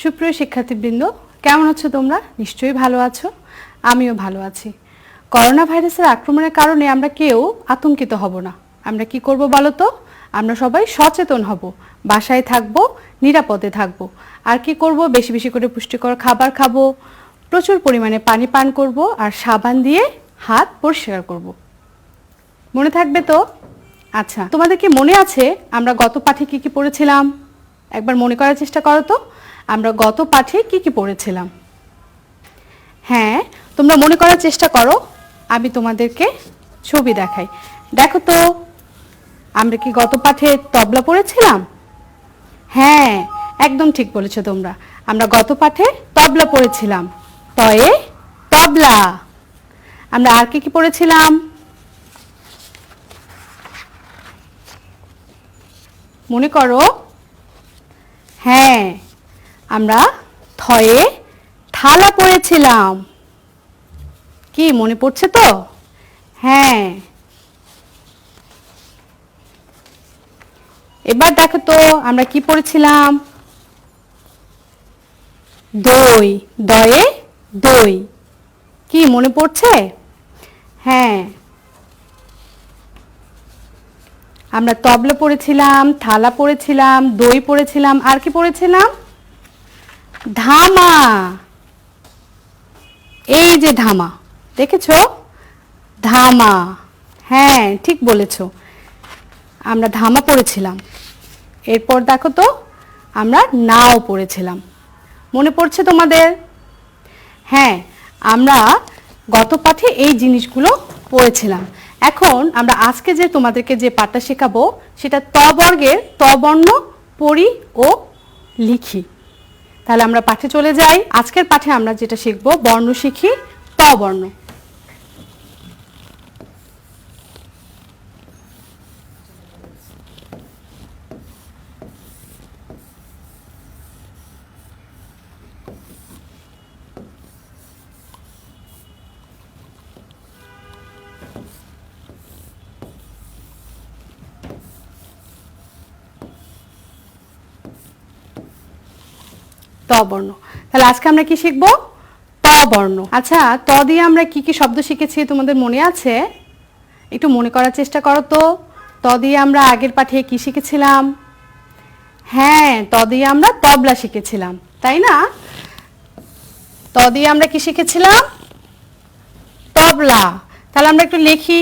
সুপ্রিয় শিক্ষার্থীবৃন্দ, কেমন আছো তোমরা? নিশ্চয়ই ভালো আছো। আমিও ভালো আছি। করোনা ভাইরাসের আক্রমণের কারণে আমরা কেউ আতঙ্কিত হব না। আমরা কি করব বলো তো? আমরা সবাই সচেতন হব, বাসায় থাকব, নিরাপদে থাকব। আর কি করব? বেশি বেশি করে পুষ্টিকর খাবার খাবো, প্রচুর পরিমাণে পানি পান করব, আর সাবান দিয়ে হাত পরিষ্কার করব। মনে থাকবে তো? আচ্ছা, তোমাদের কি মনে আছে আমরা গত পাঠে কি কি পড়েছিলাম? একবার মনে করার চেষ্টা করো তো, আমরা গত পাঠে কি কি পড়েছিলাম। হ্যাঁ, তোমরা মনে করার চেষ্টা করো, আমি তোমাদেরকে ছবি দেখাই। দেখো তো, আমরা কি গত পাঠে তবলা পড়েছিলাম? হ্যাঁ, একদম ঠিক বলেছো তোমরা। আমরা গত পাঠে তবলা পড়েছিলাম। তয়ে তবলা। আমরা আর কি কি পড়েছিলাম? মনে করো। হ্যাঁ, আমরা থয়ে থালা পড়েছিলাম। কি মনে পড়ছে তো? হ্যাঁ, এবার দেখো তো আমরা কি পড়েছিলাম? দই, দয়ে দই। কি মনে পড়ছে? হ্যাঁ, আমরা তবলা পড়েছিলাম, থালা পড়েছিলাম, দই পড়েছিলাম, আর কি পড়েছিলাম? ধামা। এই যে ধামা, দেখেছো? ধামা। হ্যাঁ, ঠিক বলেছো, আমরা ধামা পড়েছিলাম। এরপর দেখো তো, আমরা নাও পড়েছিলাম। মনে পড়ছে তোমাদের? হ্যাঁ, আমরা গত পাঠে এই জিনিসগুলো পড়েছিলাম। এখন আমরা আজকে যে তোমাদেরকে যে পাঠটা শেখাবো সেটা ত বর্গের ত বর্ণ পড়ি ও লিখি। তাহলে আমরা পাঠে চলে যাই। আজকের পাঠে আমরা যেটা শিখবো, বর্ণ শিখি ত বর্ণ। ত বর্ণ। তাহলে আজকে আমরা কি শিখবো? ত বর্ণ। আচ্ছা, ত দিয়ে আমরা কি কি শব্দ শিখেছি তোমাদের মনে আছে? একটু মনে করার চেষ্টা করো তো। ত দিয়ে আমরা আগের পাঠে কি শিখেছিলাম? হ্যাঁ, ত দিয়ে আমরা তবলা শিখেছিলাম, তাই না? ত দিয়ে আমরা কি শিখেছিলাম? তবলা। তাহলে আমরা একটু লিখি।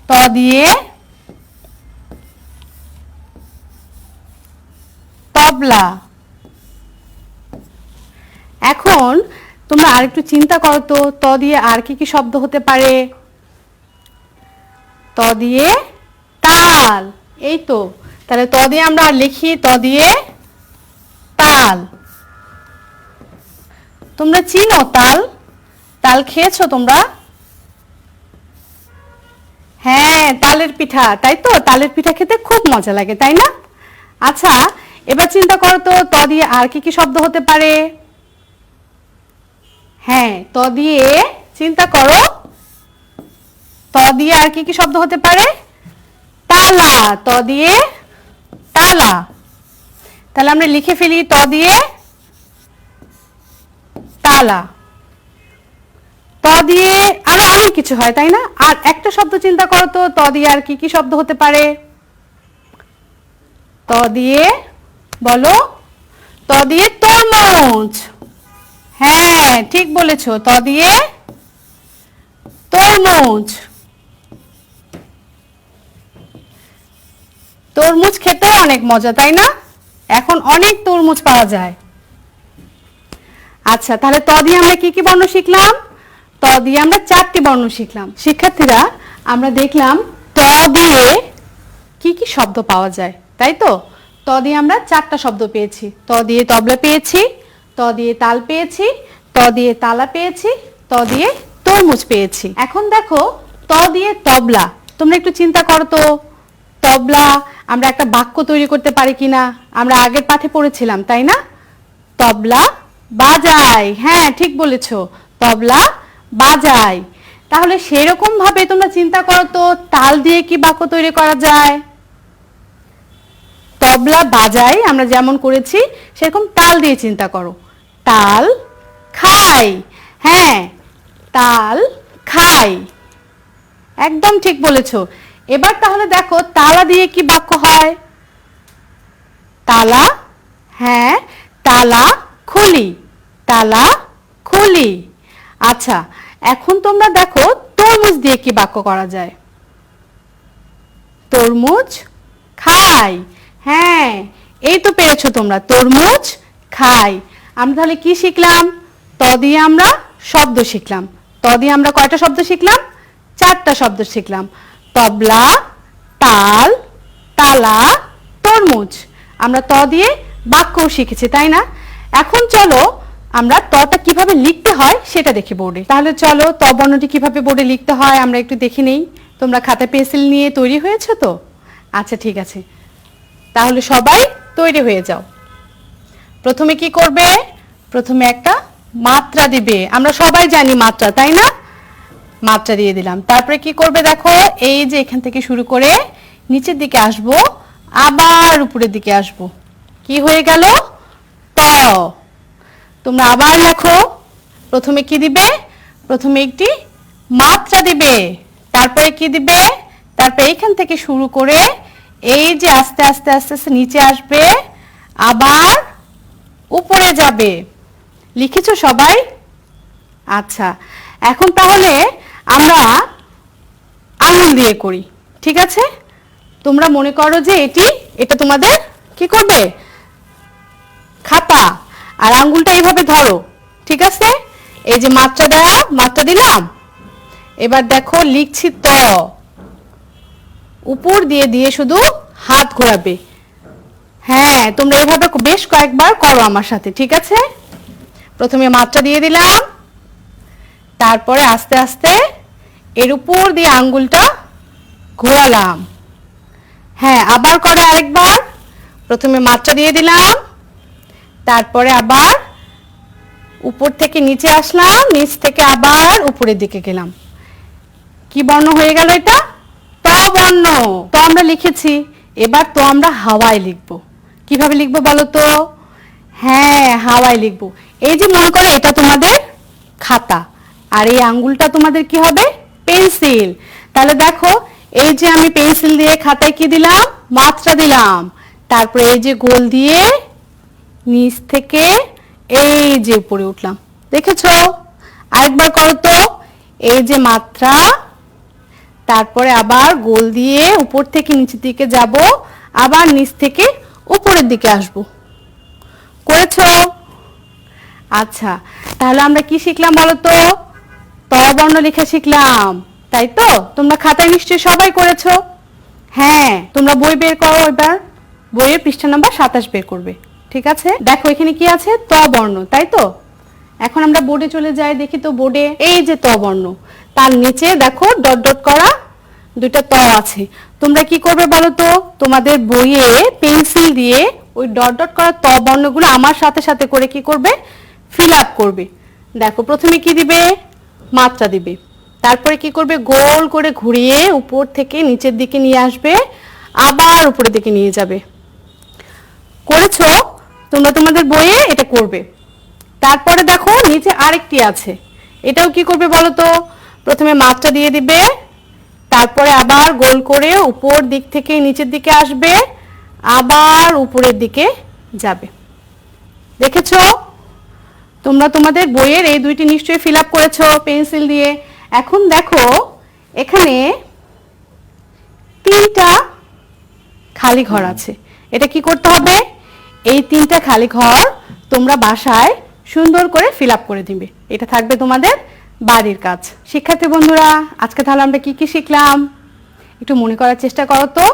ত দিয়ে তবলা। এখন তোমরা আরেকটু চিন্তা করো তো, ত দিয়ে আর কি কি শব্দ হতে পারে? ত দিয়ে তাল। এই তো, তাহলে ত দিয়ে আমরা লিখি ত দিয়ে তাল। তোমরা চিনো তাল? তাল খেয়েছো তোমরা? হ্যাঁ, তালের পিঠা, তাই তো? তালের পিঠা খেতে খুব মজা লাগে, তাই না? আচ্ছা, এবার চিন্তা করো তো, ত দিয়ে আর কি কি শব্দ হতে পারে? হ্যাঁ, ত দিয়ে চিন্তা করো, ত দিয়ে আর কি কি শব্দ হতে পারে? তালা। ত দিয়ে তালা। তাহলে আমরা লিখে ফেলি ত দিয়ে তালা। ত দিয়ে আরো অনেক কিছু হয়, তাই না? আর একটা শব্দ চিন্তা করো তো, ত দিয়ে আর কি কি শব্দ হতে পারে? ত দিয়ে বলো। ত দিয়ে তরমুজ। হ্যাঁ, ঠিক বলেছো, ত দিয়ে তরমুজ। তরমুজ খেতেও অনেক মজা, তাই না? এখন অনেক তরমুজ পাওয়া যায়। আচ্ছা, তাহলে ত দিয়ে আমরা কি কি বর্ণ শিখলাম? ত দিয়ে আমরা 4টি বর্ণ শিখলাম। শিক্ষার্থীরা, আমরা দেখলাম ত দিয়ে কি কি শব্দ পাওয়া যায়, তাই তো? ত দিয়ে আমরা 4টা শব্দ পেয়েছি। ত দিয়ে তবলা পেয়েছি, ত দিয়ে তাল পেয়েছি, ত দিয়ে তালা পেয়েছি, ত দিয়ে তরমুজ পেয়েছি। এখন দেখো, ত দিয়ে তবলা। তোমরা একটু চিন্তা করো তো, তবলা আমরা একটা বাক্য তৈরি করতে পারি কিনা? আমরা আগের পাঠে পড়েছিলাম, তাই না? তবলা বাজাই। হ্যাঁ, ঠিক বলেছো, তবলা বাজাই। তাহলে সেরকম ভাবে তোমরা চিন্তা করো তো, তাল দিয়ে কি বাক্য তৈরি করা যায়? ত তবলা বাজাই আমরা যেমন করেছি সেরকম তাল দিয়ে চিন্তা করো। তাল খাই, হ্যাঁ তাল খাই, একদম ঠিক বলেছো। এবার তাহলে দেখো তালা দিয়ে কি বাক্য হয়? তালা, হ্যাঁ তালা খুলি, তালা খুলি। আচ্ছা এখন তোমরা দেখো তরমুজ দিয়ে কি বাক্য করা যায়? তরমুজ খাই, হ্যাঁ এই তো পেরেছো তোমরা, তরমুজ খাই। আমরা তাহলে কি শিখলাম? ত দিয়ে আমরা শব্দ শিখলাম। ত দিয়ে আমরা কয়টা শব্দ শিখলাম? 4টা শব্দ শিখলাম। তবলা, তাল, তালা, তরমুজ। আমরা ত দিয়ে বাক্যও শিখেছি, তাই না? এখন চলো আমরা তটা কিভাবে লিখতে হয় সেটা দেখি বোর্ডে। তাহলে চলো ত বর্ণটি কিভাবে বোর্ডে লিখতে হয় আমরা একটু দেখে নেই। তোমরা খাতা পেন্সিল নিয়ে তৈরি হয়েছো তো? আচ্ছা ঠিক আছে, তাহলে সবাই তৈরি হয়ে যাও। প্রথমে কি করবে? প্রথমে একটা মাত্রা দিবে। আমরা সবাই জানি মাত্রা, তাই না? মাত্রা দিয়ে দিলাম। তারপরে কি করবে দেখো, এই যে এখান থেকে শুরু করে নিচের দিকে আসব, আবার উপরের দিকে আসব। কি হয়ে গেল? ত। তোমরা আবার লেখো। প্রথমে কি দিবে? প্রথমে একটি মাত্রা দিবে। তারপরে কি দিবে? তারপরে এইখান থেকে শুরু করে এই যে আস্তে আস্তে আস্তে আস্তে নিচে আসবে, আবার উপরে যাবে। লিখেছো সবাই? আচ্ছা এখন তাহলে আমরা আঙুল দিয়ে করি, ঠিক আছে? তোমরা মনে করো যে এটা তোমাদের কি করবে? খাতা, আর আঙ্গুলটা এইভাবে ধরো, ঠিক আছে? এই যে মাত্রা দিলাম। এবার দেখো লিখছি ত, উপর দিয়ে দিয়ে শুধু হাত ঘোরাবে। হ্যাঁ তোমরা এইভাবে বেশ কয়েকবার করো আমার সাথে, ঠিক আছে? প্রথমে মাত্রা দিয়ে দিলাম, তারপরে আস্তে আস্তে এর উপর দিয়ে আঙ্গুলটা ঘোরালাম। হ্যাঁ আবার করে আরেকবার। প্রথমে মাত্রা দিয়ে দিলাম, তারপরে আবার উপর থেকে নিচে আসলাম, নিচ থেকে আবার উপরের দিকে গেলাম। কি বর্ণ হয়ে গেল এটা? ত বর্ণ। তো আমরা লিখেছি, এবার তো আমরা হাওয়ায় লিখব। কিভাবে লিখবো বলো তো? হ্যাঁ হাওয়ায় লিখবো। এই যে মনে করো এটা তোমাদের খাতা, আর এই আঙ্গুলটা তোমাদের কি হবে? পেন্সিল। তাহলে দেখো এই যে আমি পেন্সিল দিয়ে খাতায় কি দিলাম? মাত্রা দিলাম। তারপরে এই যে গোল দিয়ে নিচ থেকে এই যে উপরে উঠলাম, দেখেছো? আরেকবার করো তো। এই যে মাত্রা, তারপরে আবার গোল দিয়ে উপর থেকে নিচের দিকে যাব, আবার নিচ থেকে উপরের দিকে আসব। করেছো? আচ্ছা তাহলে আমরা কি শিখলাম বলো তো? ত বর্ণ লেখা শিখলাম, তাই তো? তোমরা খাতায় নিশ্চয়ই সবাই করেছো। হ্যাঁ তোমরা বই বের করো, এবার বইয়ের পৃষ্ঠা নাম্বার 27 বের করবে, ঠিক আছে? দেখো এখানে কি আছে? ত বর্ণ, তাই তো? এখন আমরা বোর্ডে চলে যাই, দেখি তো বোর্ডে এই যে ত বর্ণ, তার নিচে দেখো ডট ডট করা দুইটা ত আছে। তোমরা কি করবে বলো তো? তোমাদের বইয়ে পেন্সিল দিয়ে ওই ডট ডট করা ত বর্ণগুলো আমার সাথে সাথে করে কি করবে? ফিল আপ করবে। দেখো প্রথমে কি দিবে? মাত্রা দিবে। তারপরে কি করবে? গোল করে ঘুরিয়ে উপর থেকে নিচের দিকে নিয়ে আসবে, আবার উপরের দিকে নিয়ে যাবে। করেছো? তোমরা তোমাদের বইয়ে এটা করবে। তারপরে দেখো নিচে আরেকটি আছে, এটাও কি করবে বলো তো? প্রথমে মাত্রা দিয়ে দিবে, তারপরে আবার গোল করে উপর দিক থেকে নিচের দিকে আসবে, আবার উপরের দিকে যাবে। দেখেছো? তোমরা তোমাদের বইয়ের এই দুইটি নিশ্চয়ই ফিল আপ করেছো পেন্সিল দিয়ে। এখন দেখো এখানে 3টা খালি ঘর আছে। এটা কি করতে হবে? এই 3টা খালি ঘর তোমরা বাসায় সুন্দর করে ফিল আপ করে দিবে। এটা থাকবে তোমাদের বাড়ির কাজ। শিক্ষার্থী বন্ধুরা আজকে তাহলে আমরা কি কি শিখলাম একটু মনে করার চেষ্টা করো তো।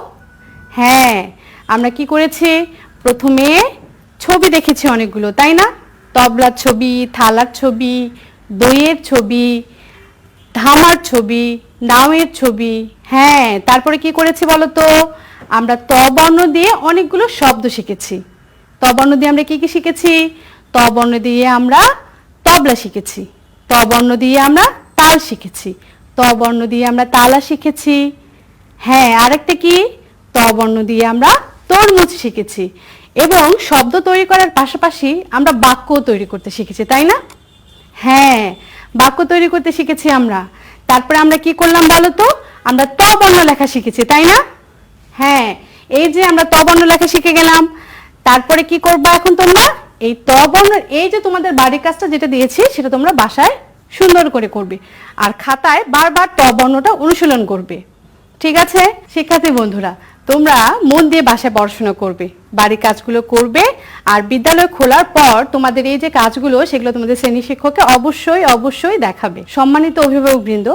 হ্যাঁ আমরা কি করেছি? প্রথমে ছবি দেখেছি অনেকগুলো, তাই না? তবলার ছবি, থালার ছবি, দইয়ের ছবি, ধামার ছবি, নাওয়ের ছবি। হ্যাঁ তারপরে কি করেছি বলো তো? আমরা ত বর্ণ দিয়ে অনেকগুলো শব্দ শিখেছি। ত বর্ণ দিয়ে আমরা কি কি শিখেছি? ত বর্ণ দিয়ে আমরা তবলা শিখেছি, ত বর্ণ দিয়ে আমরা তাল শিখেছি, ত বর্ণ দিয়ে আমরা তালা শিখেছি। হ্যাঁ আরেকটা কি? ত বর্ণ দিয়ে আমরা তরমুজ শিখেছি এবং শব্দ তৈরি করার পাশাপাশি আমরা বাক্য তৈরি করতে শিখেছি, তাই না? হ্যাঁ, বাক্য তৈরি করতে শিখেছি আমরা। তারপরে আমরা কি করলাম বলো তো? আমরা ত বর্ণ লেখা শিখেছি, তাই না? হ্যাঁ, এই যে আমরা ত বর্ণ লেখা শিখে গেলাম। তারপরে কি করবা এখন তোমরা? এই ত বর্ণ, এই যে তোমাদের বাড়ির কাজটা যেটা দিয়েছি সেটা তোমরা বাসায় সুন্দর করে করবে আর খাতায় বারবার ত বর্ণটা অনুশীলন করবে। ঠিক আছে শিক্ষার্থী বন্ধুরা, তোমরা মন দিয়ে বাসায় পড়াশোনা করবে, বাড়ির কাজগুলো করবে আর বিদ্যালয় খোলার পর তোমাদের এই যে কাজগুলো সেগুলো তোমাদের শ্রেণী শিক্ষককে অবশ্যই অবশ্যই দেখাবে। সম্মানিত অভিভাবকবৃন্দ,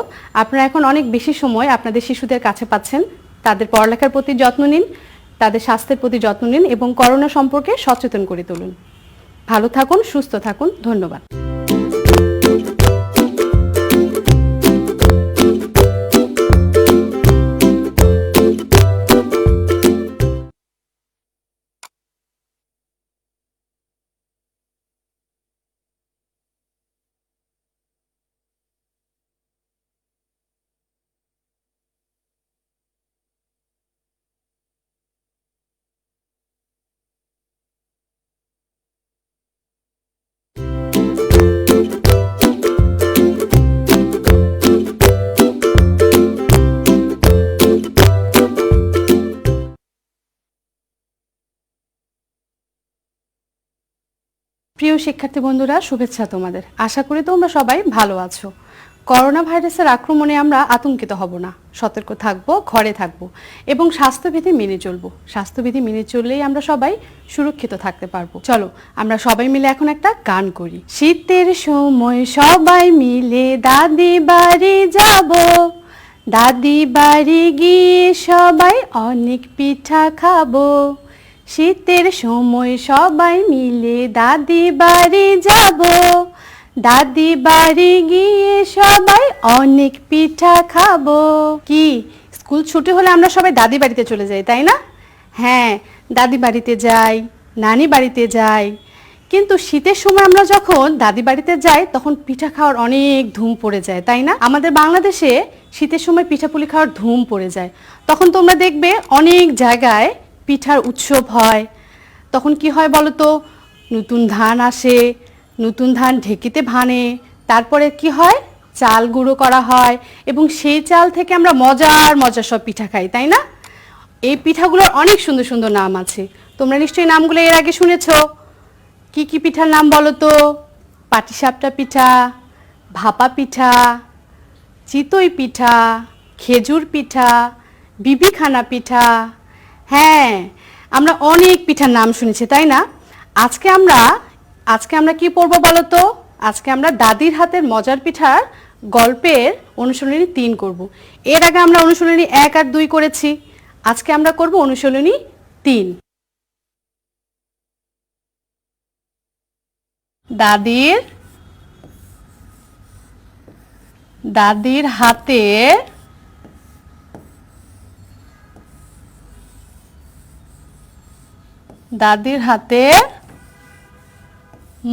আপনারা এখন অনেক বেশি সময় আপনাদের শিশুদের কাছে পাচ্ছেন। তাদের পড়ালেখার প্রতি যত্ন নিন, তাদের স্বাস্থ্যের প্রতি যত্ন নিন এবং করোনা সম্পর্কে সচেতন করে তুলুন। ভালো থাকুন, সুস্থ থাকুন। ধন্যবাদ। প্রিয় শিক্ষার্থী বন্ধুরা, শুভেচ্ছা তোমাদের। আশা করি তোমরা সবাই ভালো আছো। করোনা ভাইরাসের আক্রমণে আমরা আতঙ্কিত হব না, সতর্ক থাকব, ঘরে থাকব এবং স্বাস্থ্যবিধি মেনে চলবো। স্বাস্থ্যবিধি মেনে চললেই আমরা সবাই সুরক্ষিত থাকতে পারবো। চলো আমরা সবাই মিলে এখন একটা গান করি। শীতের সময় সবাই মিলে দাদি বাড়ি যাব, দাদি বাড়ি গিয়ে সবাই অনেক পিঠা খাবো। শীতের সময় সবাই মিলে দাদি বাড়ি যাব, দাদি বাড়ি গিয়ে সবাই অনেক পিঠা খাবো। কি স্কুল ছুটি হলে আমরা সবাই দাদি বাড়িতে চলে যাই, তাই না? হ্যাঁ, দাদি বাড়িতে যাই, নানি বাড়িতে যাই। কিন্তু শীতের সময় আমরা যখন দাদি বাড়িতে যাই তখন পিঠা খাওয়ার অনেক ধুম পড়ে যায়, তাই না? আমাদের বাংলাদেশে শীতের সময় পিঠাপুলি খাওয়ার ধুম পড়ে যায়। তখন তোমরা দেখবে অনেক জায়গায় পিঠার উৎসব হয়। তখন কি হয় বলো তো? নতুন ধান আসে, নতুন ধান ঢেকিতে ভানে, তারপরে কি হয়? চাল গুঁড়ো করা হয় এবং সেই চাল থেকে আমরা মজার মজার সব পিঠা খাই, তাই না? এই পিঠাগুলোর অনেক সুন্দর সুন্দর নাম আছে। তোমরা নিশ্চয়ই নামগুলো এর আগে শুনেছো। কি কি পিঠার নাম বলো তো? পাটিসাপটা পিঠা, ভাপা পিঠা, চিতই পিঠা, খেজুর পিঠা, বিবিখানা পিঠা। হ্যাঁ, আমরা অনেক পিঠার নাম শুনেছি, তাই না? আজকে আমরা কি পড়বো বলো তো? আজকে আমরা দাদির হাতের মজার পিঠার গল্পের অনুশীলনী 3 করব। এর আগে আমরা অনুশীলনী 1 আর 2 করেছি। আজকে আমরা করব অনুশীলনী 3। দাদির হাতের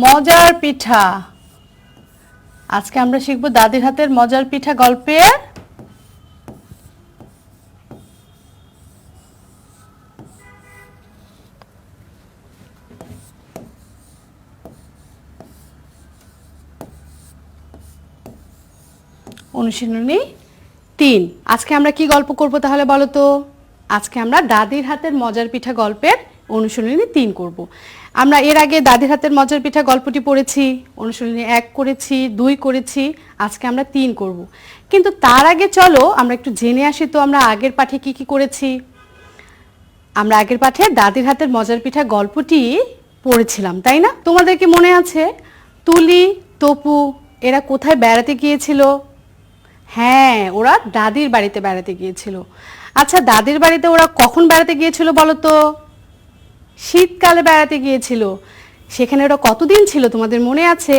মজার পিঠা। আজকে আমরা শিখব দাদির হাতের মজার পিঠা গল্পের অনুশীলনী 3। আজকে আমরা কি গল্প করব তাহলে বলো তো? আজকে আমরা দাদির হাতের মজার পিঠা গল্পের অনুশীলনী 3 করব। আমরা এর আগে দাদির হাতের মজার পিঠা গল্পটি পড়েছি, অনুশীলনী 1 করেছি, 2 করেছি, আজকে আমরা 3 করব। কিন্তু তার আগে চলো আমরা একটু জেনে আসি তো আমরা আগের পাঠে কি কি করেছি। আমরা আগের পাঠে দাদির হাতের মজার পিঠা গল্পটি পড়েছিলাম, তাই না? তোমাদের কি মনে আছে তুলি, তপু এরা কোথায় বেড়াতে গিয়েছিল? হ্যাঁ, ওরা দাদির বাড়িতে বেড়াতে গিয়েছিল। আচ্ছা, দাদির বাড়িতে ওরা কখন বেড়াতে গিয়েছিল বলো তো? শীতকালে বেড়াতে গিয়েছিল। সেখানে ওরা কতদিন ছিল তোমাদের মনে আছে?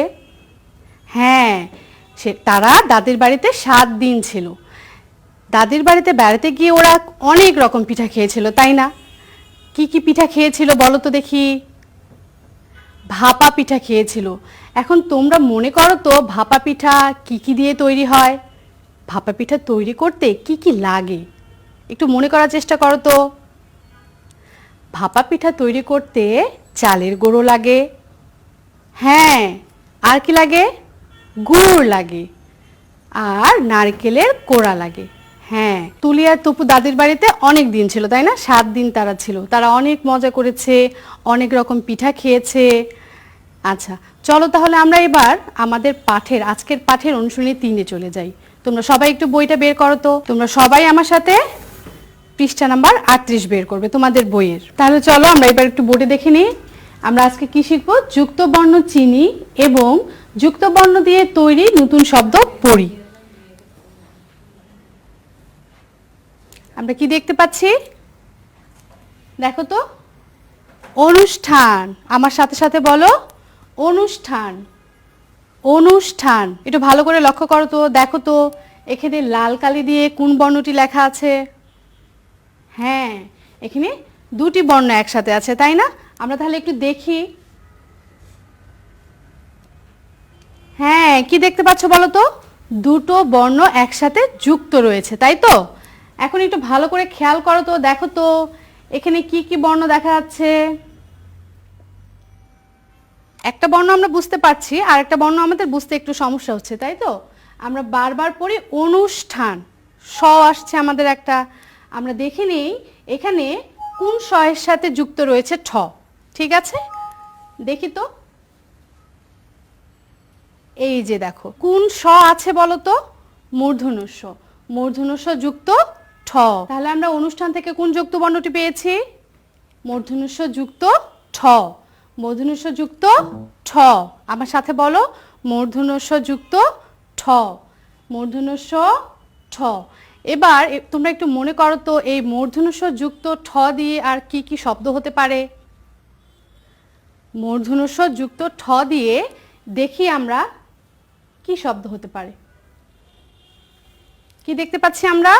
হ্যাঁ, তারা দাদির বাড়িতে 7 দিন ছিল। দাদির বাড়িতে বেড়াতে গিয়ে ওরা অনেক রকম পিঠা খেয়েছিল, তাই না? কি কি পিঠা খেয়েছিল বলো তো দেখি? ভাপা পিঠা খেয়েছিল। এখন তোমরা মনে করো তো ভাপা পিঠা কি কি দিয়ে তৈরি হয়? ভাপা পিঠা তৈরি করতে কি কি লাগে একটু মনে করার চেষ্টা করো তো। ভাপা পিঠা তৈরি করতে চালের গুঁড়ো লাগে, হ্যাঁ, আর কি লাগে? গুড় লাগে, আর নারকেলের কোড়া লাগে। হ্যাঁ, তুলি আর তপু দাদির বাড়িতে অনেক দিন ছিল, তাই না? 7 দিন তারা ছিল, তারা অনেক মজা করেছে, অনেক রকম পিঠা খেয়েছে। আচ্ছা, চলো তাহলে আমরা এবার আমাদের আজকের পাঠের অনুশীলনী 3-এ চলে যাই। তোমরা সবাই একটু বইটা বের করো তো। তোমরা সবাই আমার সাথে পৃষ্ঠা নাম্বার 38 বের করবে তোমাদের বইয়ের। তাহলে চলো আমরা এবার একটু বোর্ডে দেখে নিই। আমরা আজকে কি শিখবো? যুক্ত বর্ণ চিনি এবং যুক্ত বর্ণ দিয়ে তৈরি নতুন শব্দ পড়ি। আমরা কি দেখতে পাচ্ছি? দেখো তো, অনুষ্ঠান। আমার সাথে সাথে বলো, অনুষ্ঠান। অনুষ্ঠান। একটু ভালো করে লক্ষ্য করো তো, দেখো তো এখানে লাল কালি দিয়ে কোন বর্ণটি লেখা আছে? হ্যাঁ, এখানে দুটি বর্ণ একসাথে আছে, তাই না? আমরা তাহলে একটু দেখি। হ্যাঁ, কি দেখতে পাচ্ছ বলো তো? দুটো বর্ণ একসাথে যুক্ত রয়েছে, তাই তো? এখন একটু ভালো করে খেয়াল করো তো, দেখো তো এখানে কি কি বর্ণ দেখা যাচ্ছে। একটা বর্ণ আমরা বুঝতে পারছি, আর একটা বর্ণ আমাদের বুঝতে একটু সমস্যা হচ্ছে, তাই তো? আমরা বারবার পড়ি অনুষ্ঠান, স আসছে আমাদের একটা। আমরা দেখে নেই এখানে কোন স এর সাথে যুক্ত রয়েছে ঠ। ঠিক আছে, দেখি তো। এই যে দেখো, কোন স আছে বলো তো? মূর্ধন্য ষ। মূর্ধন্য ষ যুক্ত ঠ। তাহলে আমরা অনুষ্ঠান থেকে কোন যুক্ত বর্ণটি পেয়েছি? মূর্ধন্য ষ যুক্ত ঠ। মূর্ধন্য ষ যুক্ত ঠ। আমার সাথে বলো, মূর্ধন্য ষ যুক্ত ঠ। মূর্ধন্য ষ ঠ। এবার তোমরা একটু মনে করো তো, এই মূর্ধন্য ষ যুক্ত ঠ দিয়ে আর কি কি শব্দ হতে পারে? মূর্ধন্য ষ যুক্ত ঠ দিয়ে দেখি আমরা কি শব্দ হতে পারে। কি দেখতে পাচ্ছি আমরা?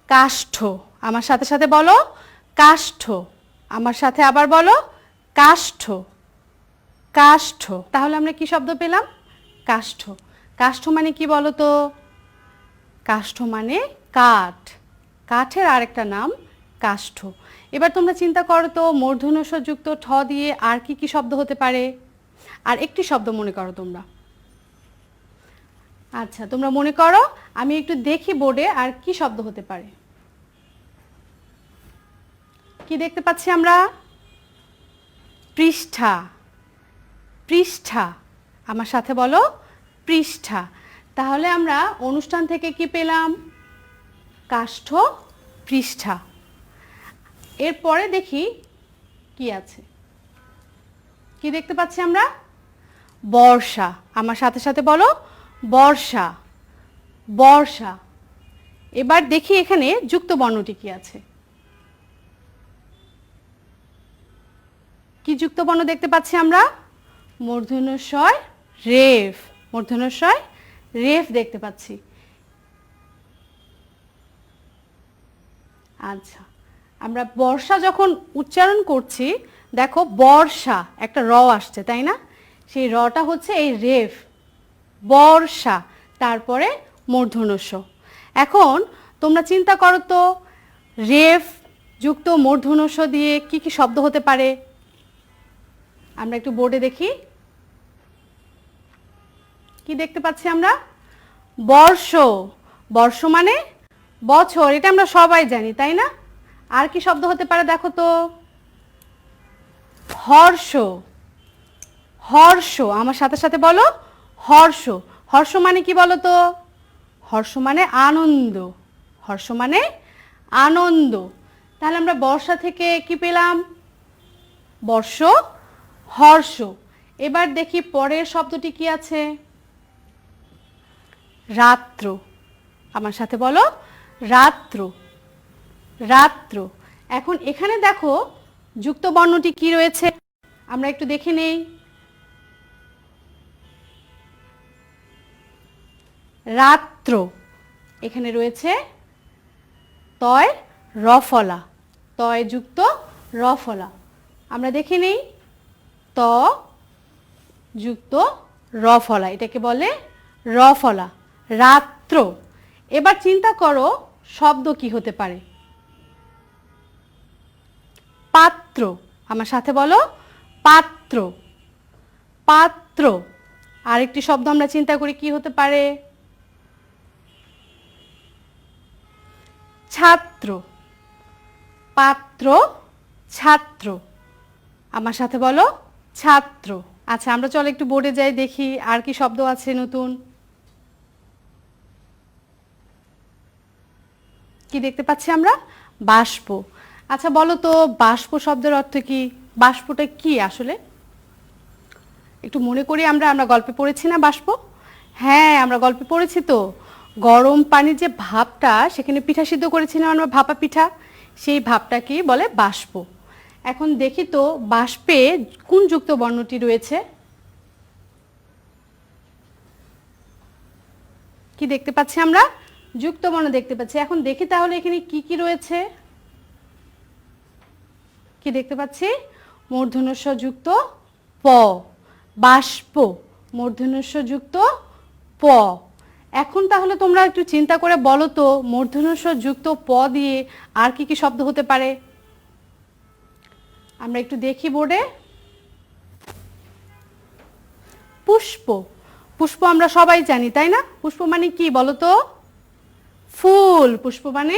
কাষ্ঠ। আমার সাথে সাথে বলো, কাষ্ঠ। আমার সাথে আবার বলো, কাষ্ঠ। কাষ্ঠ। তাহলে আমরা কি শব্দ পেলাম? কাষ্ঠ। কাষ্ঠ মানে কি বলো তো? কাষ্ঠ মানে কাঠ। কাঠের আরেকটা নাম কাষ্ঠ। এবার তোমরা চিন্তা করো তো, মূর্ধন্য ষ যুক্ত ঠ দিয়ে আর কি কি শব্দ হতে পারে? আর একটি শব্দ মনে করো তোমরা। আচ্ছা, তোমরা মনে করো, আমি একটু দেখি বোর্ডে আর কি শব্দ হতে পারে। কি দেখতে পাচ্ছি আমরা? পৃষ্ঠা। পৃষ্ঠা। আমার সাথে বলো, পৃষ্ঠা। তাহলে আমরা অনুষ্ঠান থেকে কি পেলাম? কাষ্ঠ, পৃষ্ঠা। এরপরে দেখি কি আছে। কি দেখতে পাচ্ছি আমরা? বর্ষা। আমার সাথে সাথে বলো, বর্ষা। বর্ষা। এবার দেখি এখানে যুক্ত বর্ণটি কি আছে। কি যুক্ত বর্ণ দেখতে পাচ্ছি আমরা? মূর্ধন্য ষ রেফ। মূর্ধন্য ষ রেফ দেখতে পাচ্ছি। আচ্ছা, আমরা বর্ষা যখন উচ্চারণ করছি, দেখো বর্ষা একটা র আসছে, তাই না? সেই রটা হচ্ছে এই রেফ, বর্ষা, তারপরে মূর্ধন্য ষ। এখন তোমরা চিন্তা করো তো, রেফ যুক্ত মূর্ধন্য ষ দিয়ে কি কি শব্দ হতে পারে? আমরা একটু বোর্ডে দেখি। কি দেখতে পাচ্ছি আমরা? বর্ষ। বর্ষ মানে বছর, এটা আমরা সবাই জানি, তাই না? আর কি শব্দ হতে পারে দেখো তো? হর্ষ। হর্ষ। আমার সাথে সাথে বলো, হর্ষ। হর্ষ মানে কি বলো তো? হর্ষ মানে আনন্দ। হর্ষ মানে আনন্দ। তাহলে আমরা বর্ষা থেকে কি পেলাম? বর্ষ, হর্ষ। এবার দেখি পরের শব্দটি কি আছে? রাত্র। আমার সাথে বলো, রাত্র। রাত্র। এখন এখানে দেখো যুক্ত বর্ণটি কি রয়েছে, আমরা একটু দেখে নেই। রাত্র। এখানে রয়েছে তয় রফলা। তয় যুক্ত রফলা। আমরা দেখে নেই, ত যুক্ত রফলা, এটাকে বলে রফলা। রাত্র। এবার চিন্তা করো শব্দ কি হতে পারে? পাত্র। পাত্র, আমার সাথে বলো পাত্র, পাত্র। আরেকটি শব্দ আমরা চিন্তা করি কি হতে পারে? ছাত্র, পাত্র, ছাত্র, আমার সাথে বলো ছাত্র। আচ্ছা, আমরা চলো একটু বোর্ডে যাই, দেখি আর কি শব্দ আছে নতুন। কি দেখতে পাচ্ছি আমরা? বাষ্প। আচ্ছা বলো তো, বাষ্প শব্দের অর্থ কি? বাষ্পটা কি আসলে? একটু মনে করি, আমরা গল্পে পড়েছি না বাষ্প? হ্যাঁ, আমরা গল্পে পড়েছি তো। গরম পানির যে ভাপটা, সেখানে পিঠা সিদ্ধ করেছিলাম আমরা, ভাপা পিঠা, সেই ভাপটাকেই বলে বাষ্প। এখন দেখি তো বাষ্পে কোন যুক্ত বর্ণটি রয়েছে। কি দেখতে পাচ্ছি আমরা? যুক্ত বর্ণ দেখতে পাচ্ছি। এখন দেখি তাহলে এখানে কি কি রয়েছে। কি দেখতে পাচ্ছি? মূর্ধন্য যুক্ত প, বাষ্প, মূর্ধন্য যুক্ত প। এখন তাহলে তোমরা একটু চিন্তা করে বলো তো, মূর্ধন্য যুক্ত প দিয়ে আর কি কি শব্দ হতে পারে? আমরা একটু দেখি বোর্ডে। পুষ্প, পুষ্প আমরা সবাই জানি তাই না? পুষ্প মানে কি বলো তো? ফুল, পুষ্প মানে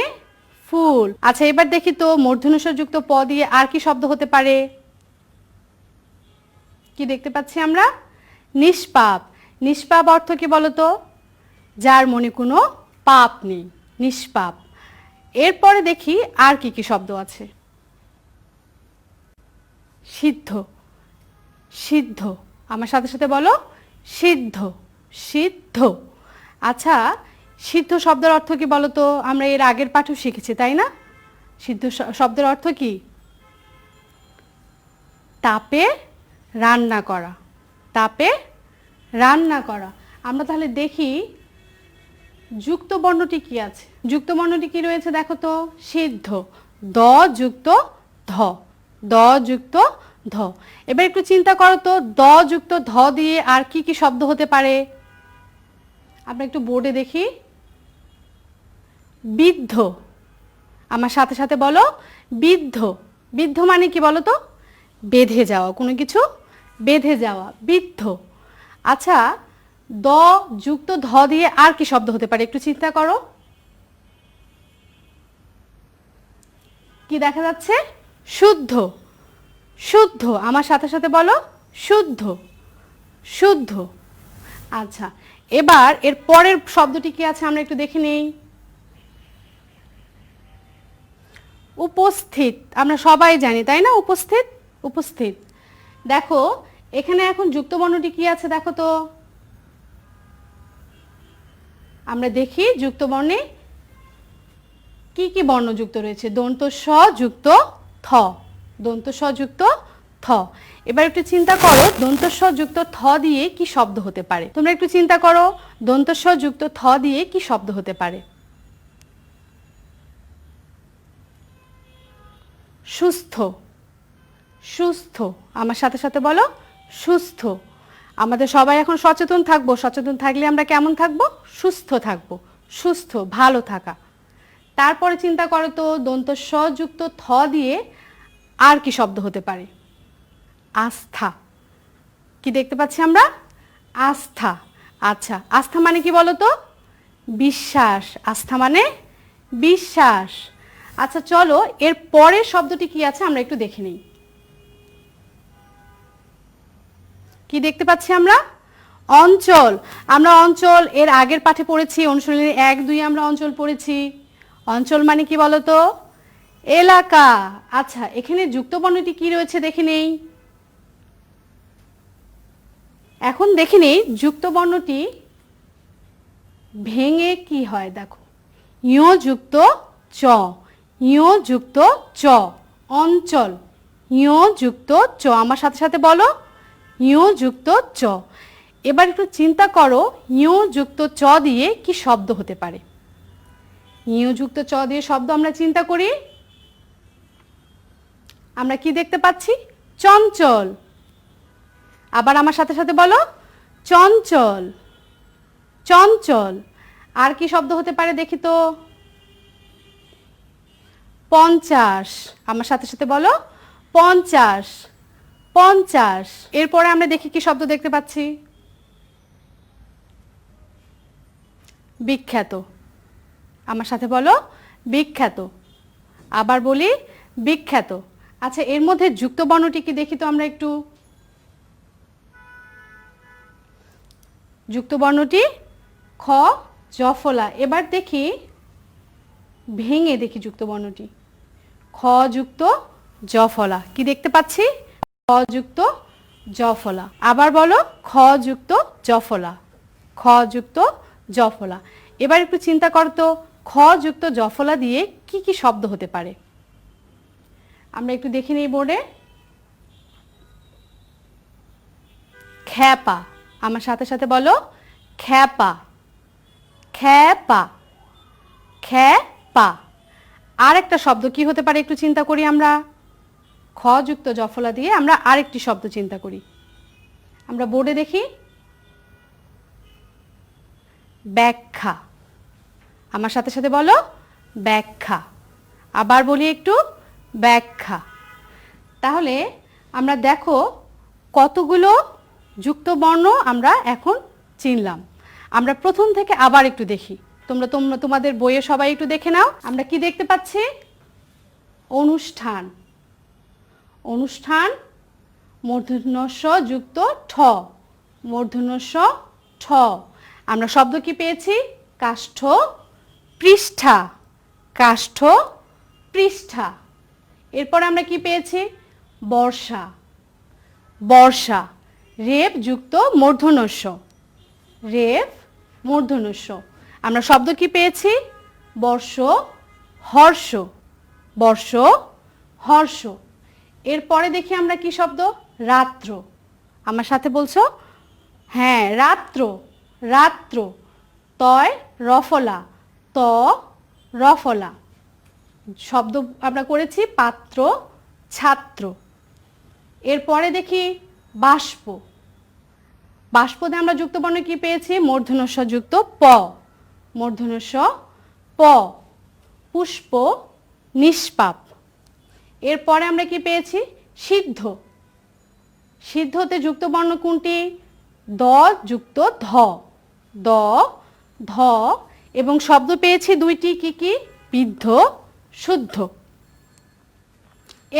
ফুল। আচ্ছা, এবার দেখি তো মূর্ধন্য যুক্ত প দিয়ে আর কি শব্দ হতে পারে। কি দেখতে পাচ্ছি আমরা? নিষ্পাপ। নিষ্পাপ অর্থ কি বলো তো? যার মনে কোনো পাপ নেই, নিষ্পাপ। এরপরে দেখি আর কি কি শব্দ আছে। সিদ্ধ, সিদ্ধ, আমার সাথে সাথে বলো সিদ্ধ, সিদ্ধ। আচ্ছা, সিদ্ধ শব্দের অর্থ কি বলো তো? আমরা এর আগের পাঠও শিখেছি তাই না? সিদ্ধ শব্দের অর্থ কি? তাপে রান্না করা, তাপে রান্না করা। আমরা তাহলে দেখি যুক্ত বর্ণটি কি আছে। যুক্ত বর্ণটি কি রয়েছে দেখো তো? সিদ্ধ, দ যুক্ত ধ, দ যুক্ত ধ। এবার একটু চিন্তা করো তো, দ যুক্ত ধ দিয়ে আর কি কি শব্দ হতে পারে? আমরা একটু বোর্ডে দেখি। বিদ্ধ, আমার সাথে সাথে বলো বিদ্ধ। বিদ্ধ মানে কি বলো তো? বেঁধে যাওয়া, কোনো কিছু বেঁধে যাওয়া, বিদ্ধ। আচ্ছা, দ যুক্ত ধ দিয়ে আর কি শব্দ হতে পারে? একটু চিন্তা করো। কি দেখা যাচ্ছে? শুদ্ধ, শুদ্ধ, আমার সাথে সাথে বলো শুদ্ধ, শুদ্ধ। আচ্ছা, এবার এর পরের শব্দটি কি আছে আমরা একটু দেখে নেই। উপস্থিত, আমরা সবাই জানি তাই না? উপস্থিত, উপস্থিত। দেখো এখানে এখন যুক্ত বর্ণটি কি আছে দেখো তো। আমরা দেখি যুক্ত বর্ণে কি কি বর্ণ যুক্ত রয়েছে। দন্ত স যুক্ত থ, দন্ত স যুক্ত থ। এবার একটু চিন্তা করো, দন্ত স যুক্ত থ দিয়ে কি শব্দ হতে পারে? তোমরা একটু চিন্তা করো, দন্ত স যুক্ত থ দিয়ে কি শব্দ হতে পারে? সুস্থ, সুস্থ, আমার সাথে সাথে বলো সুস্থ। আমাদের সবাই এখন সচেতন থাকবো। সচেতন থাকলে আমরা কেমন থাকবো? সুস্থ থাকবো, সুস্থ, ভালো থাকা। তারপরে চিন্তা করো তো, দন্ত স যুক্ত থ দিয়ে আর কি শব্দ হতে পারে? আস্থা। কি দেখতে পাচ্ছি আমরা? আস্থা। আচ্ছা, আস্থা মানে কি বলো তো? বিশ্বাস। আস্থা মানে বিশ্বাস। আচ্ছা চলো, এর পরের শব্দটি কি আছে আমরা একটু দেখে নিই। কি দেখতে পাচ্ছি আমরা? অঞ্চল। আমরা অঞ্চল এর আগের পাঠে পড়েছি, অনুশীলনী 1, 2 আমরা অঞ্চল পড়েছি। অঞ্চল মানে কি বলতো? এলাকা। আচ্ছা, এখানে যুক্ত বর্ণটি কি রয়েছে দেখে নেই। এখন দেখে নেই যুক্ত বর্ণটি ভেঙে কি হয় দেখো। ইয় যুক্ত চ, ইয় যুক্ত চ, অঞ্চল, ইয় যুক্ত চ, আমার সাথে সাথে বলো ইয় যুক্ত চ। এবার একটু চিন্তা করো, ইয় যুক্ত চ দিয়ে কি শব্দ হতে পারে? ইয় যুক্ত চ দিয়ে শব্দ আমরা চিন্তা করি, আমরা কি দেখতে পাচ্ছি? চঞ্চল। আবার আমার সাথে সাথে বলো চঞ্চল, চঞ্চল। আর কি শব্দ হতে পারে দেখি তো? 50, আমার সাথে সাথে বলো 50 50। এরপরে আমরা দেখি কি শব্দ দেখতে পাচ্ছি, বিখ্যাত। আমার সাথে বলো বিখ্যাত। আবার বলি বিখ্যাত। আচ্ছা, এর মধ্যে যুক্ত বর্ণটি কি দেখি তো আমরা একটু। যুক্ত বর্ণটি খ, জফলা। এবার দেখি, ভেঙে দেখি যুক্ত বর্ণটি। খ যুক্ত জফলা, কি দেখতে পাচ্ছি? খ যুক্ত জফলা। আবার বলো খ যুক্ত জফলা, খ যুক্ত জফলা। এবার একটু চিন্তা করো তো, খ যুক্ত জফলা দিয়ে কি কি শব্দ হতে পারে? আমরা একটু দেখে নিই বোর্ডে। খ্যাপা। আমার সাথে সাথে বলো খ্যাপা, খ্যাপা, খ্যাপা। আর একটা শব্দ কি হতে পারে একটু চিন্তা করি আমরা। খ যুক্ত জফলা দিয়ে আমরা আরেকটি শব্দ চিন্তা করি। আমরা বোর্ডে দেখি, ব্যাখ্যা। আমার সাথে সাথে বলো ব্যাখ্যা। আবার বলি একটু, ব্যাখ্যা। তাহলে আমরা দেখো কতগুলো যুক্ত বর্ণ আমরা এখন চিনলাম। আমরা প্রথম থেকে আবার একটু দেখি। তোমরা তোমাদের বইয়ে সবাই একটু দেখে নাও। আমরা কি দেখতে পাচ্ছি? অনুষ্ঠান। অনুষ্ঠান, মূর্ধন্য ষ যুক্ত ঠ, মূর্ধন্য ষ ঠ। আমরা শব্দ কি পেয়েছি? কাষ্ঠ পৃষ্ঠা, কাষ্ঠ পৃষ্ঠা। এরপর আমরা কি পেয়েছি? বর্ষা, বর্ষা। রেফ যুক্ত মূর্ধন্য ষ, রেফ মূর্ধন্য ষ। আমরা শব্দ কি পেয়েছি? বর্ষ হর্ষ, বর্ষ হর্ষ। এরপরে দেখি আমরা কি শব্দ? রাত্র। আমার সাথে বলছো? হ্যাঁ, রাত্র, রাত্র। তয় রফলা, ত রফলা। শব্দ আমরা করেছি পাত্র ছাত্র। এরপরে দেখি বাষ্প। বাষ্পতে আমরা যুক্ত বর্ণ কি পেয়েছি? মূর্ধন্য ষ যুক্ত প, মূর্ধন্য ষ প। পুষ্প নিষ্পাপ। এরপরে আমরা কি পেয়েছি? সিদ্ধ। সিদ্ধতে যুক্ত বর্ণ কোনটি? দ যুক্ত ধ, দ ধ। এবং শব্দ পেয়েছি দুইটি, কি কি? বিদ্ধ শুদ্ধ।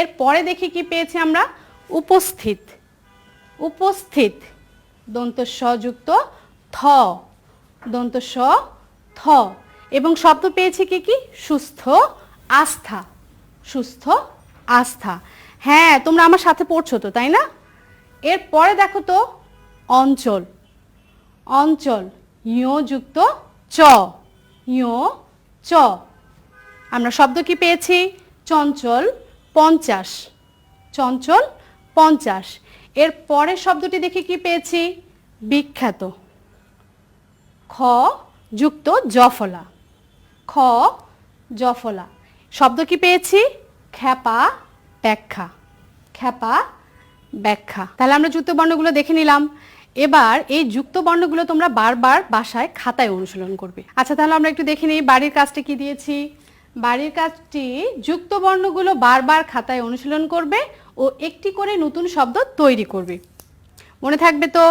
এরপরে দেখি কি পেয়েছি আমরা? উপস্থিত, উপস্থিত। দন্ত স যুক্ত থ, দন্ত স থ। এবং শব্দ পেয়েছি কি কি? সুস্থ আস্থা, সুস্থ আস্থা। হ্যাঁ, তোমরা আমার সাথে পড়ছো তো, তাই না? এরপরে দেখো তো, অঞ্চল। অঞ্চল, ইয় যুক্ত চ, ইয় চ। আমরা শব্দ কি পেয়েছি? চঞ্চল 50, চঞ্চল 50। এর পরের শব্দটি দেখি কি পেয়েছি? বিখ্যাত। খ যুক্ত জফলা, খ জফলা। শব্দ কি পেয়েছি? খ্যাপা ব্যাখ্যা, খ্যাপা ব্যাখ্যা। তাহলে আমরা যুক্ত বর্ণগুলো দেখে নিলাম। এবার এই যুক্ত বর্ণগুলো তোমরা বারবার বাসায় খাতায় অনুশীলন করবে। আচ্ছা, তাহলে আমরা একটু দেখে নিই বাড়ির কাজটি কি দিয়েছি। বাড়ির কাজটি যুক্ত বর্ণগুলো বারবার খাতায় অনুশীলন করবে ও একটি করে নতুন শব্দ তৈরি করবে। মনে থাকবে তো,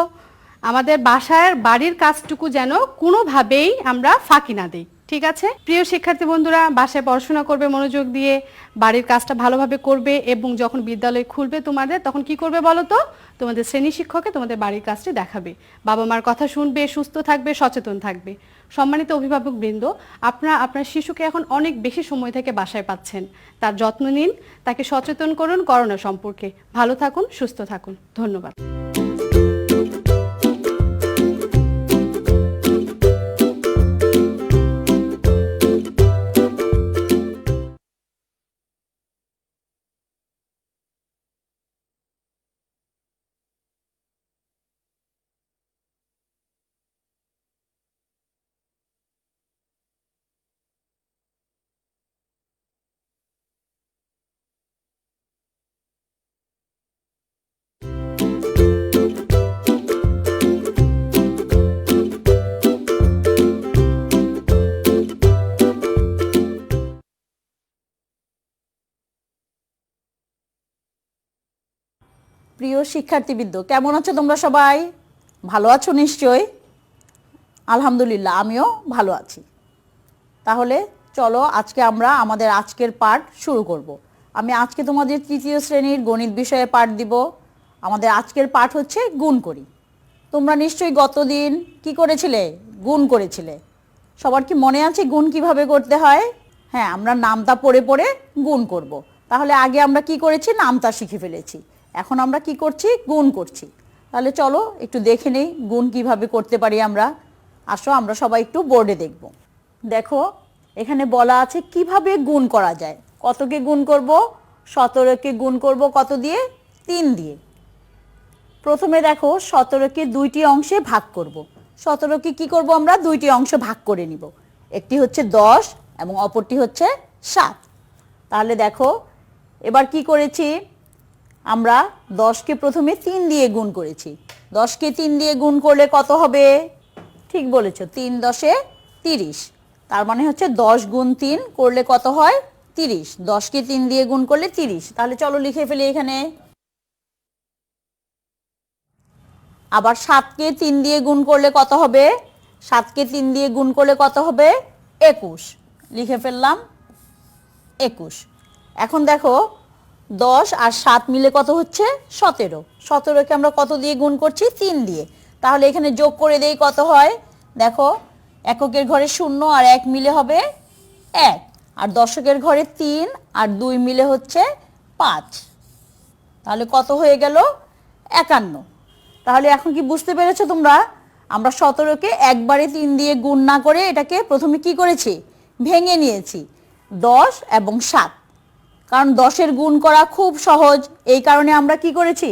আমাদের বাসার বাড়ির কাজটুকু যেন কোনোভাবেই আমরা ফাঁকি না দিই। ঠিক আছে? প্রিয় শিক্ষার্থী বন্ধুরা, বাসায় পড়াশোনা করবে মনোযোগ দিয়ে, বাড়ির কাজটা ভালোভাবে করবে এবং যখন বিদ্যালয় খুলবে তোমাদের, তখন কি করবে বলো তো? তোমাদের শ্রেণী শিক্ষককে তোমাদের বাড়ির কাজটি দেখাবে। বাবা মার কথা শুনবে, সুস্থ থাকবে, সচেতন থাকবে। সম্মানিত অভিভাবক বৃন্দ, আপনারা আপনার শিশুকে এখন অনেক বেশি সময় থেকে বাসায় পাচ্ছেন। তার যত্ন নিন, তাকে সচেতন করুন করোনা সম্পর্কে। ভালো থাকুন, সুস্থ থাকুন। ধন্যবাদ। প্রিয় শিক্ষার্থীবৃন্দ, কেমন আছো তোমরা সবাই? ভালো আছো নিশ্চয়ই? আলহামদুলিল্লাহ, আমিও ভালো আছি। তাহলে চলো আজকে আমরা আমাদের আজকের পাঠ শুরু করব। আমি আজকে তোমাদের তৃতীয় শ্রেণীর গণিত বিষয়ে পাঠ দিব। আমাদের আজকের পাঠ হচ্ছে গুণ করি। তোমরা নিশ্চয়ই গতদিন কি করেছিলে? গুণ করেছিলে। সবার কি মনে আছে গুণ কিভাবে করতে হয়? হ্যাঁ, আমরা নামতা পড়ে পড়ে গুণ করব। তাহলে আগে আমরা কি করেছি? নামতা শিখে ফেলেছি। এখন আমরা কি করছি? গুণ করছি। তাহলে চলো একটু দেখে নেই গুণ কিভাবে করতে পারি আমরা। আসো আমরা সবাই একটু বোর্ডে দেখব। দেখো এখানে বলা আছে কিভাবে গুণ করা যায়। কতকে গুণ করব? 17কে গুণ করব কত দিয়ে? 3 দিয়ে। প্রথমে দেখো 17কে দুইটি অংশে ভাগ করব। 17কে কি করব? আমরা দুইটি অংশ ভাগ করে নিব। একটি হচ্ছে 10 এবং অপরটি হচ্ছে 7। তাহলে দেখো এবার কি করেছি? আমরা 10কে প্রথমে 3 দিয়ে গুণ করেছি। 10কে 3 দিয়ে গুণ করলে কত হবে? ঠিক বলেছ, 3 10 30। তার মানে হচ্ছে 10 গুণ 3 করলে কত হয়? 30। 10কে 3 দিয়ে গুণ করলে 30। তাহলে চলো লিখে ফেলি এখানে। আবার 7কে 3 দিয়ে গুণ করলে কত হবে? 7কে 3 দিয়ে গুণ করলে কত হবে? 21। লিখে ফেললাম 21। এখন দেখো 10 আর 7 মিলে কত হচ্ছে? 17। 17কে আমরা কত দিয়ে গুণ করছি? 3 দিয়ে। তাহলে এখানে যোগ করে দেই কত হয়? দেখো এককের ঘরে 0 আর 1 মিলে হবে 1, আর দশকের ঘরে 3 আর 2 মিলে হচ্ছে 5। তাহলে কত হয়ে গেল? 51। তাহলে এখন কি বুঝতে পেরেছো তোমরা? আমরা 17কে একবারে 3 দিয়ে গুণ না করে এটাকে প্রথমে কি করেছি? ভেঙে নিয়েছি 10 এবং 7। কারণ 10-এর গুণ করা খুব সহজ, এই কারণে আমরা কি করেছি?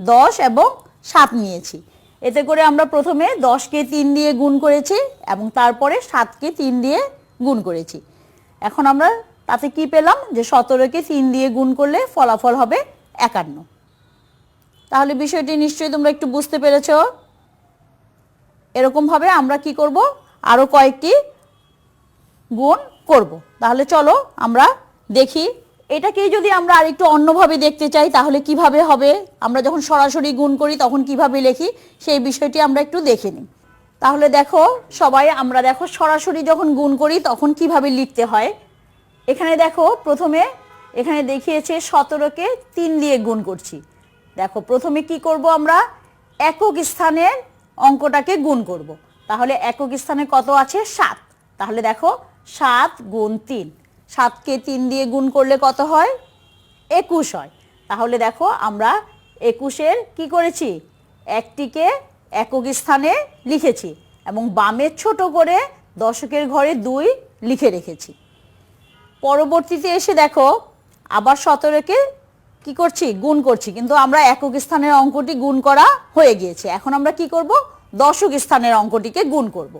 10 এবং 7 নিয়েছি। এতে করে আমরা প্রথমে 10কে 3 দিয়ে গুণ করেছি এবং তারপরে 7কে 3 দিয়ে গুণ করেছি। এখন আমরা তাতে কি পেলাম? যে 17কে 3 দিয়ে গুণ করলে ফলাফল হবে 51। তাহলে বিষয়টি নিশ্চয়ই তোমরা একটু বুঝতে পেরেছ। এরকমভাবে আমরা কি করব? আরও কয়েকটি গুণ করব। তাহলে চলো আমরা দেখি। এটাকেই যদি আমরা আরেকটু অন্যভাবে দেখতে চাই তাহলে কিভাবে হবে? আমরা যখন সরাসরি গুণ করি তখন কিভাবে লিখি সেই বিষয়টি আমরা একটু দেখে নিই। তাহলে দেখো সবাই, আমরা দেখো সরাসরি যখন গুণ করি তখন কিভাবে লিখতে হয়। এখানে দেখো প্রথমে এখানে দেখিয়েছে 17কে 3 দিয়ে গুণ করছি। দেখো প্রথমে কি করব? আমরা একক স্থানের অঙ্কটাকে গুণ করব। তাহলে একক স্থানে কত আছে? 7। তাহলে দেখো 7 গুণ 3। 7কে 3 দিয়ে গুণ করলে কত হয়? 21 হয়। তাহলে দেখো আমরা 21-এর কি করেছি? একটিকে একক স্থানে লিখেছি এবং বামে ছোট করে দশকের ঘরে 2 লিখে রেখেছি। পরবর্তীতে এসে দেখো আবার 17কে কি করছি? গুণ করছি, কিন্তু আমরা একক স্থানের অঙ্কটি গুণ করা হয়ে গিয়েছে। এখন আমরা কি করব? দশক স্থানের অঙ্কটিকে গুণ করব।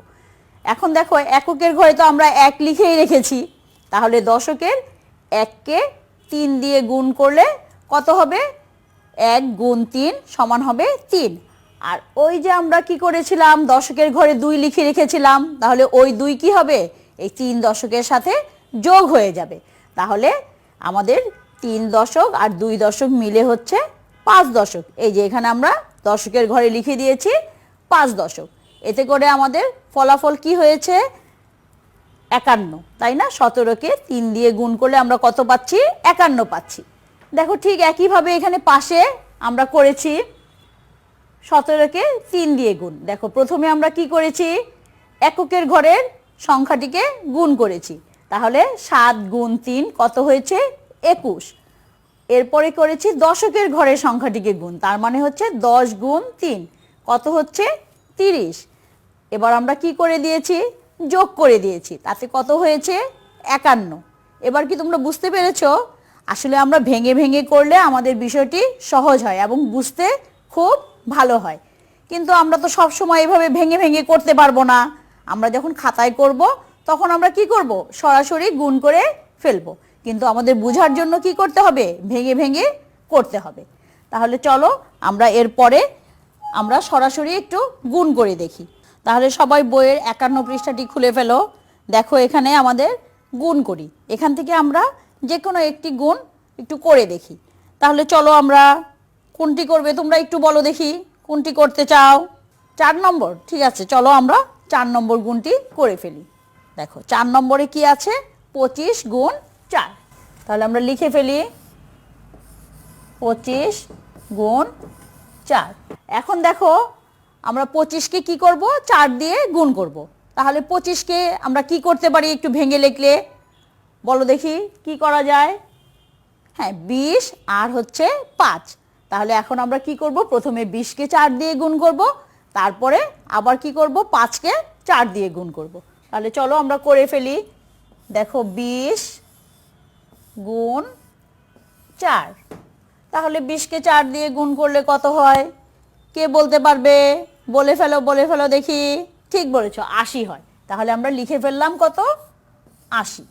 এখন দেখো এককের ঘরে তো আমরা 1 লিখেই রেখেছি। তাহলে দশকের 1কে 3 দিয়ে গুণ করলে কত হবে? 1 গুণ 3 সমান হবে 3। আর ওই যে আমরা কি করেছিলাম? দশকের ঘরে 2 লিখে রেখেছিলাম। তাহলে ওই 2 কি হবে? এই 3 দশকের সাথে যোগ হয়ে যাবে। তাহলে আমাদের 3 দশক আর 2 দশক মিলে হচ্ছে 5 দশক। এই যে এখানে আমরা দশকের ঘরে লিখে দিয়েছি 5 দশক। এতে করে আমাদের ফলাফল কি হয়েছে? 51, তাই না? 17কে 3 দিয়ে গুণ করলে আমরা কত পাচ্ছি? 51 পাচ্ছি। দেখো ঠিক একইভাবে এখানে পাশে আমরা করেছি 17কে 3 দিয়ে গুণ। দেখো প্রথমে আমরা কি করেছি? এককের ঘরের সংখ্যাটিকে গুণ করেছি। তাহলে 7 গুণ 3 কত হয়েছে? 21। এরপরে করেছি দশকের ঘরের সংখ্যাটিকে গুণ, তার মানে হচ্ছে 10 গুণ 3 কত হচ্ছে? 30। এবার আমরা কি করে দিয়েছি? যোগ করে দিয়েছি। তাতে কত হয়েছে? 51। এবার কি তোমরা বুঝতে পেরেছো? আসলে আমরা ভেঙে ভেঙে করলে আমাদের বিষয়টি সহজ হয় এবং বুঝতে খুব ভালো হয়। কিন্তু আমরা তো সব সময় এভাবে ভেঙে ভেঙে করতে পারবো না। আমরা যখন খাতায় করব তখন আমরা কি করব? সরাসরি গুণ করে ফেলবো। কিন্তু আমাদের বোঝার জন্য কি করতে হবে? ভেঙে ভেঙে করতে হবে। তাহলে চলো আমরা এরপরে আমরা সরাসরি একটু গুণ করে দেখি। তাহলে সবাই বইয়ের 51 পৃষ্ঠাটি খুলে ফেলো। দেখো এখানে আমাদের গুণ করি। এখান থেকে আমরা যে কোনো একটি গুণ একটু করে দেখি। তাহলে চলো আমরা কোনটি করবে তোমরা একটু বলো দেখি, কোনটি করতে চাও? 4 নম্বর, ঠিক আছে, চলো আমরা 4 নম্বর গুণটি করে ফেলি। দেখো 4 নম্বরে কি আছে, 25 গুণ 4। তাহলে আমরা লিখে ফেলি 25 গুণ 4। এখন দেখো আমরা 25কে কি করব, 4 দিয়ে গুণ করব। তাহলে 25কে আমরা কি করতে পারি একটু ভেঙে লিখলে বলো দেখি কি করা যায়? হ্যাঁ, 20 আর হচ্ছে 5। তাহলে এখন আমরা কি করব, প্রথমে 20কে 4 দিয়ে গুণ করব, তারপরে আবার কি করব, 5কে 4 দিয়ে গুণ করব। তাহলে চলো আমরা করে ফেলি। দেখো 20 গুণ 4, তাহলে 20কে 4 দিয়ে গুণ করলে কত হয়? কে বলতে পারবে? বলে ফেলো, বলে ফেলো দেখি। ঠিক বলেছো, 80 হয়। তাহলে আমরা লিখে ফেললাম কত, 80।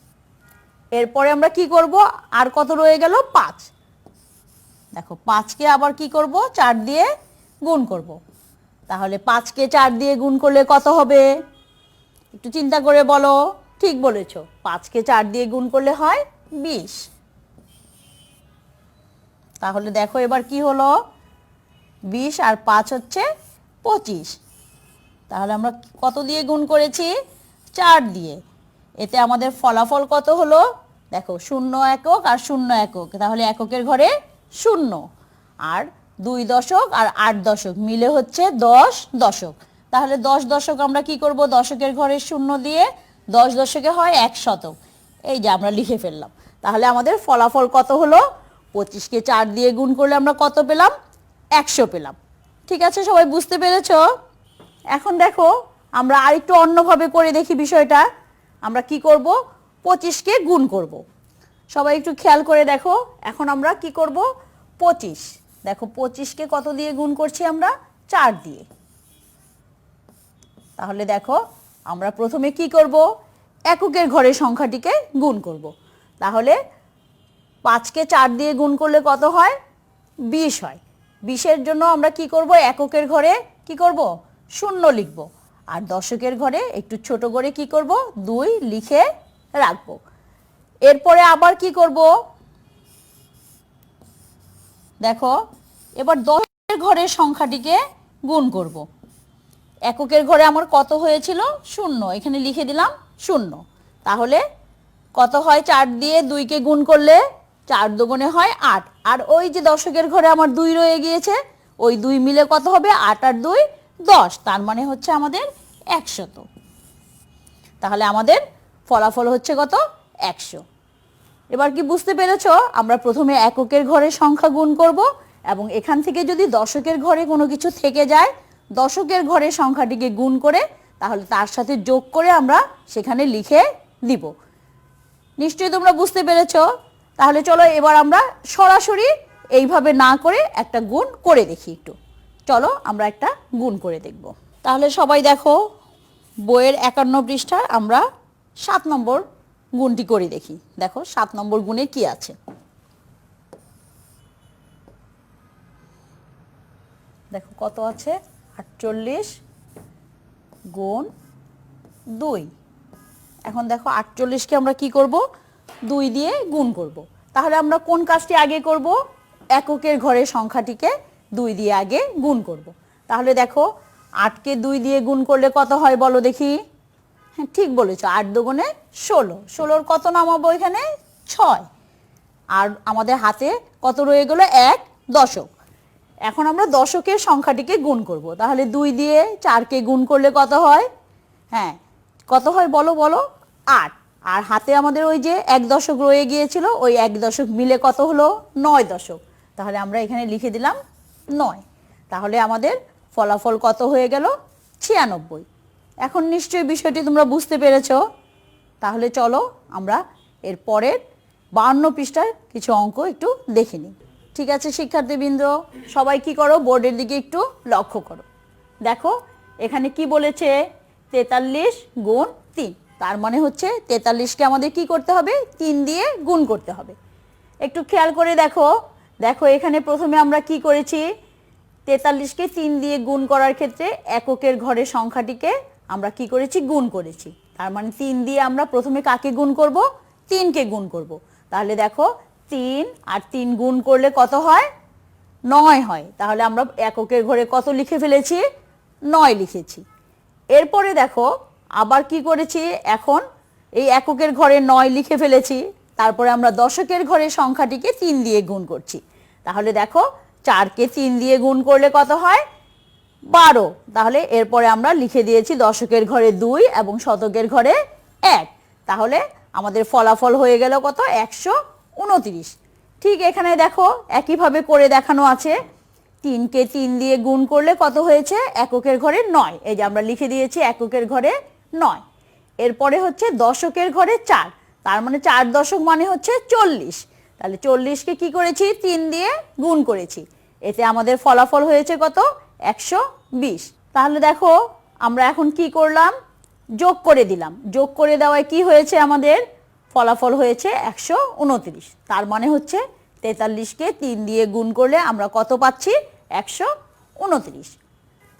এরপরে আমরা কি করব, আর কত রয়ে গেল, 5। দেখো 5কে আবার কি করব, 4 দিয়ে গুণ করব। তাহলে 5কে 4 দিয়ে গুণ করলে কত হবে? একটু চিন্তা করে বলো। ঠিক বলেছো, 5কে 4 দিয়ে গুণ করলে হয় 20। তাহলে দেখো এবার কি হলো, 20 আর 5 হচ্ছে 25। তাহলে আমরা কত দিয়ে গুণ করেছি, 4 দিয়ে। এতে আমাদের ফলাফল কত হলো, দেখো 0 একক আর 0 একক, তাহলে এককের ঘরে 0, আর 2 দশক আর 8 দশক মিলে হচ্ছে 10 দশক। তাহলে 10 দশক আমরা কি করব, দশকের ঘরে 0 দিয়ে 10 দশকে হয় 1 শতক। এই যে আমরা লিখে ফেললাম। তাহলে আমাদের ফলাফল কত হলো, 25কে 4 দিয়ে গুণ করলে আমরা কত পেলাম, 100 পেলাম। ঠিক আছে, সবাই বুঝতে পেরেছো? এখন দেখো আমরা আরেকটু অন্যভাবে করে দেখি বিষয়টা। আমরা কি করব, 25কে গুণ করব। সবাই একটু খেয়াল করে দেখো। এখন আমরা কি করব, 25, দেখো 25কে কত দিয়ে গুণ করছি আমরা, 4 দিয়ে। তাহলে দেখো আমরা প্রথমে কি করব, এককের ঘরের সংখ্যাটিকে গুণ করব। তাহলে 5কে 4 দিয়ে গুণ করলে কত হয়, 20 হয়। 20-এর জন্য আমরা কি করব, এককের ঘরে কি করব, 0 লিখব, আর দশকের ঘরে একটু ছোট করে কি করব, 2 লিখে রাখবো। এরপরে আবার কি করব, দেখো এবার দশকের ঘরের সংখ্যাটিকে গুণ করব। এককের ঘরে আমার কত হয়েছিল, 0, এখানে লিখে দিলাম 0। তাহলে কত হয়, 4 দিয়ে 2কে গুণ করলে 4 দুগুণে হয় 8, আর ওই যে দশকের ঘরে আমার 2 রয়ে গিয়েছে, ওই 2 মিলে কত হবে, 8 আর 2 10, তার মানে হচ্ছে আমাদের 100। তাহলে আমাদের ফলাফল হচ্ছে কত, 100। এবার কি বুঝতে পেরেছো? আমরা প্রথমে এককের ঘরের সংখ্যা গুণ করব, এবং এখান থেকে যদি দশকের ঘরে কোনো কিছু থেকে যায়, দশকের ঘরের সংখ্যাটিকে গুণ করে তাহলে তার সাথে যোগ করে আমরা সেখানে লিখে দিব। নিশ্চয়ই তোমরা বুঝতে পেরেছো? তাহলে চলো এবার আমরা সরাসরি এইভাবে না করে একটা গুণ করে দেখি একটু। চলো আমরা একটা গুণ করে দেখব। তাহলে সবাই দেখো, বইয়ের 51 পৃষ্ঠায় আমরা 7 নম্বর গুণটি করে দেখি। দেখো 7 নম্বর গুণে কি আছে। দেখো কত আছে, 48 গুণ 2। এখন দেখো 48কে আমরা কি করব, 2 দিয়ে গুণ করব। তাহলে আমরা কোন কাজটি আগে করব, এককের ঘরের সংখ্যাটিকে 2 দিয়ে আগে গুণ করব। তাহলে দেখো 8কে 2 দিয়ে গুণ করলে কত হয় বলো দেখি। হ্যাঁ ঠিক বলেছো, 8 দুগুণে 16, 16-র কত নামাবো এখানে, 6, আর আমাদের হাতে কত রয়ে গেল, 1 দশক। এখন আমরা দশকের সংখ্যাটিকে গুণ করব। তাহলে 2 দিয়ে 4কে গুণ করলে কত হয়, হ্যাঁ কত হয় বলো বলো, 8, আর হাতে আমাদের ওই যে 1 দশক রয়ে গিয়েছিল, ওই 1 দশক মিলে কত হলো, 9 দশক। তাহলে আমরা এখানে লিখে দিলাম 9। তাহলে আমাদের ফলাফল কত হয়ে গেল, 96। এখন নিশ্চয়ই বিষয়টি তোমরা বুঝতে পেরেছো। তাহলে চলো আমরা এর পরের 52 পৃষ্ঠার কিছু অঙ্ক একটু দেখে নিই। ঠিক আছে শিক্ষার্থীবৃন্দ, সবাই কি করো, বোর্ডের দিকে একটু লক্ষ্য করো। দেখো এখানে কি বলেছে, 43 গুণ 3, তার মানে হচ্ছে 43কে আমাদের কি করতে হবে, 3 দিয়ে গুণ করতে হবে। একটু খেয়াল করে দেখো। দেখো এখানে প্রথমে আমরা কি করেছি, 43কে 3 দিয়ে গুণ করার ক্ষেত্রে এককের ঘরের সংখ্যাটিকে আমরা কি করেছি, গুণ করেছি। তার মানে 3 দিয়ে আমরা প্রথমে কাকে গুণ করব, 3কে গুণ করব। তাহলে দেখো 3 আর 3 গুণ করলে কত হয়, 9 হয়, তাহলে আমরা এককের ঘরে কত লিখে ফেলেছি? 9 লিখেছি। এরপরে দেখো আবার কি করেছি, এখন এই এককের ঘরে 9 লিখে ফেলেছি, তারপরে আমরা দশকের ঘরে সংখ্যাটিকে 3 দিয়ে গুণ করছি। তাহলে দেখো 4কে 3 দিয়ে গুণ করলে কত হয়? 12। তাহলে এরপরে আমরা লিখে দিয়েছি দশকের ঘরে 2 এবং শতকের ঘরে 1। তাহলে আমাদের ফলাফল হয়ে গেল কত? 129। ঠিক এখানে দেখো একইভাবে করে দেখানো আছে। 3কে 3 দিয়ে গুণ করলে কত হয়েছে? এককের ঘরে 9। এই যে আমরা লিখে দিয়েছি এককের ঘরে 9। এরপরে হচ্ছে দশকের ঘরে 4, তার মানে 4 দশক মানে হচ্ছে 40। তাহলে 40কে কি করেছি? 3 দিয়ে গুণ করেছি। এতে আমাদের ফলাফল হয়েছে কত? 120। তাহলে দেখো আমরা এখন কি করলাম? যোগ করে দিলাম। যোগ করে দেওয়ায় কি হয়েছে? আমাদের ফলাফল হয়েছে 129। তার মানে হচ্ছে 43কে 3 দিয়ে গুণ করলে আমরা কত পাচ্ছি? 129।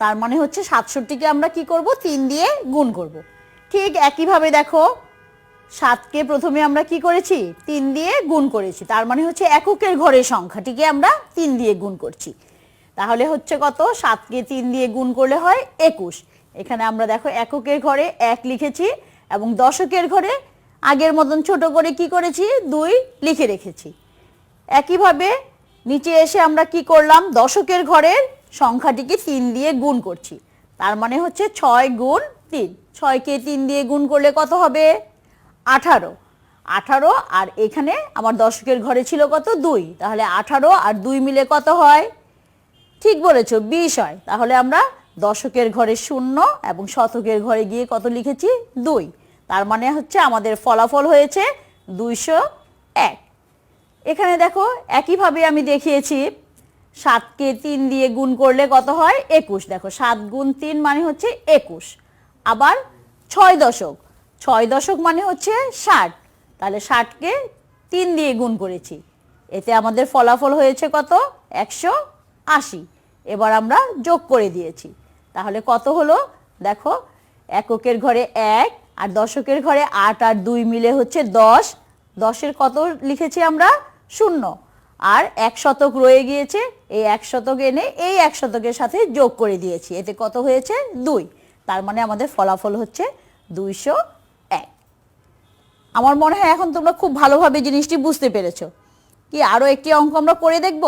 তার মানে হচ্ছে 67কে আমরা কি করব? 3 দিয়ে গুণ করব। ঠিক একইভাবে দেখো 7কে প্রথমে আমরা কি করেছি? 3 দিয়ে গুণ করেছি, তার মানে হচ্ছে এককের ঘরের সংখ্যাটিকে আমরা 3 দিয়ে গুণ করছি। তাহলে হচ্ছে কত? 7কে 3 দিয়ে গুণ করলে হয় 21। এখানে আমরা দেখো এককের ঘরে 1 লিখেছি এবং দশকের ঘরে আগের মতন ছোট করে কি করেছি? 2 লিখে রেখেছি। একইভাবে নিচে এসে আমরা কি করলাম? দশকের ঘরের সংখ্যাটিকে 3 দিয়ে গুণ করছি, তার মানে হচ্ছে 6 গুণ 3। 6কে 3 দিয়ে গুণ করলে কত হবে? 18। 18 আর এখানে আমার দশকের ঘরে ছিল কত? 2। তাহলে 18 আর 2 মিলে কত হয়? ঠিক বলেছো, 20 হয়। তাহলে আমরা দশকের ঘরে 0 এবং শতকের ঘরে গিয়ে কত লিখেছি? 2। তার মানে হচ্ছে আমাদের ফলাফল হয়েছে 201। এখানে দেখো একইভাবে আমি দেখিয়েছি 7কে 3 দিয়ে গুণ করলে কত হয়? 21। দেখো 7 গুণ 3 মানে হচ্ছে 21। আবার 6 দশক, 6 দশক মানে হচ্ছে 60। তাহলে 60কে 3 দিয়ে গুণ করেছি, এতে আমাদের ফলাফল হয়েছে কত? 180। এবার আমরা যোগ করে দিয়েছি। তাহলে কত হলো? দেখো এককের ঘরে 1 আর দশকের ঘরে 8 আর 2 মিলে হচ্ছে 10। 10-এর কত লিখেছি আমরা? 0। আর 1 শতক রয়ে গিয়েছে, এই 1 শতক এনে এই 1 শতকের সাথে যোগ করে দিয়েছি, এতে কত হয়েছে? 2। তার মানে আমাদের ফলাফল হচ্ছে 201। আমার মনে হয় এখন তোমরা খুব ভালোভাবে জিনিসটি বুঝতে পেরেছো। কি আরও একটি অঙ্ক আমরা করে দেখব?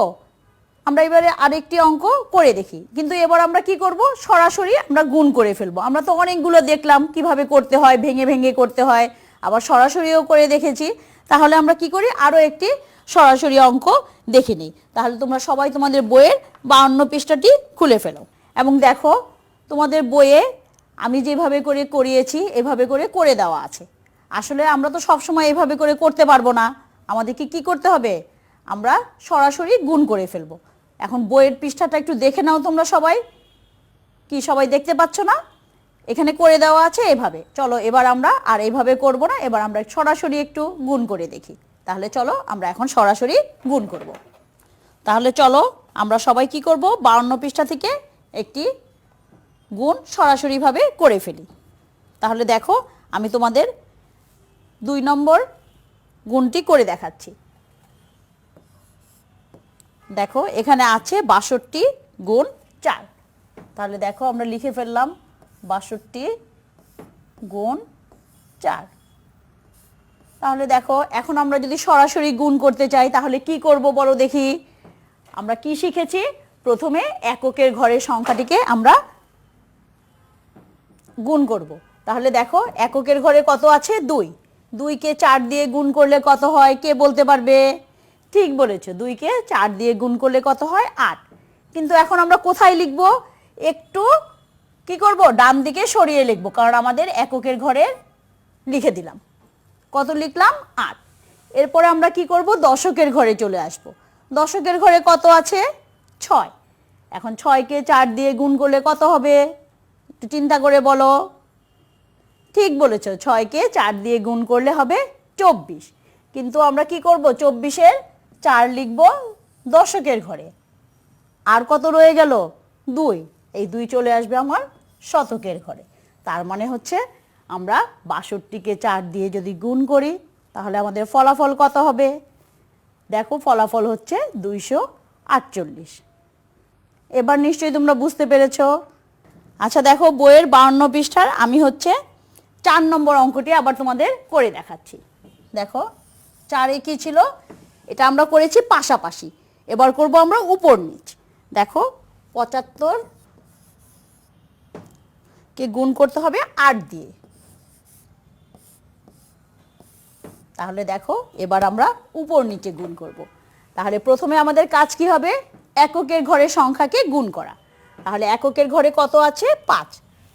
আমরা এবারে আরেকটি অঙ্ক করে দেখি, কিন্তু এবার আমরা কি করব? সরাসরি আমরা গুণ করে ফেলবো। আমরা তো অনেকগুলো দেখলাম কিভাবে করতে হয়, ভেঙে ভেঙে করতে হয়, আবার সরাসরিও করে দেখেছি। তাহলে আমরা কি করি? আরও একটি সরাসরি অঙ্ক দেখে নিই। তাহলে তোমরা সবাই তোমাদের বইয়ের 52 পৃষ্ঠাটি খুলে ফেলো এবং দেখো তোমাদের বইয়ে আমি যেভাবে করে করিয়েছি এভাবে করে করে দেওয়া আছে। আসলে আমরা তো সবসময় এভাবে করে করতে পারবো না, আমাদেরকে কি করতে হবে? আমরা সরাসরি গুণ করে ফেলবো। এখন বইয়ের পৃষ্ঠাটা একটু দেখে নাও তোমরা সবাই। কি সবাই দেখতে পাচ্ছ না? এখানে করে দেওয়া আছে এভাবে। চলো এবার আমরা আর এইভাবে করব না, এবার আমরা সরাসরি একটু গুণ করে দেখি। তাহলে চলো আমরা এখন সরাসরি গুণ করব। তাহলে চলো আমরা সবাই কি করব? 52 পৃষ্ঠা থেকে একটি গুণ সরাসরিভাবে করে ফেলি। তাহলে দেখো আমি তোমাদের 2 নম্বর গুণটি করে দেখাচ্ছি। দেখো এখানে আছে 62 গুণ 4। তাহলে দেখো আমরা লিখে ফেললাম 62 গুণ 4। তাহলে দেখো এখন আমরা যদি সরাসরি গুণ করতে চাই তাহলে কি করব বলো দেখি? আমরা কি শিখেছি? প্রথমে এককের ঘরের সংখ্যাটিকে আমরা গুণ করব। তাহলে দেখো এককের ঘরে কত আছে? 2। 2কে 4 দিয়ে গুণ করলে কত হয়? কে বলতে পারবে? ঠিক বলেছো, 2কে 4 দিয়ে গুণ করলে কত হয়? 8। কিন্তু এখন আমরা কোথায় লিখব? একটু কি করব? ডান দিকে সরিয়ে লিখব, কারণ আমাদের এককের ঘরে লিখে দিলাম। কত লিখলাম? 8। এরপরে আমরা কি করব? দশকের ঘরে চলে আসব। দশকের ঘরে কত আছে? 6। এখন 6কে 4 দিয়ে গুণ করলে কত হবে? একটু চিন্তা করে বলো। ঠিক বলেছো, 6কে 4 দিয়ে গুণ করলে হবে 24। কিন্তু আমরা কি করব? 24-এর 4 লিখব দশকের ঘরে। আর কত রয়ে গেল? 2। এই 2 চলে আসবে আমার শতকের ঘরে। তার মানে হচ্ছে আমরা 62কে 4 দিয়ে যদি গুণ করি তাহলে আমাদের ফলাফল কত হবে? দেখো ফলাফল হচ্ছে 248। এবার নিশ্চয়ই তোমরা বুঝতে পেরেছো। আচ্ছা দেখো, বইয়ের 52 পৃষ্ঠার আমি হচ্ছে 4 নম্বর অঙ্কটি আবার তোমাদের করে দেখাচ্ছি। দেখো 4-এ কি ছিল, এটা আমরা করেছি পাশাপাশি, এবার করব আমরা উপর নিচ। দেখো 75 কে গুণ করতে হবে 8 দিয়ে। তাহলে দেখো এবার আমরা উপর নিচে গুণ করব। তাহলে প্রথমে আমাদের কাজ কি হবে, এককের ঘরের সংখ্যাকে গুণ করা। তাহলে এককের ঘরে কত আছে, 5।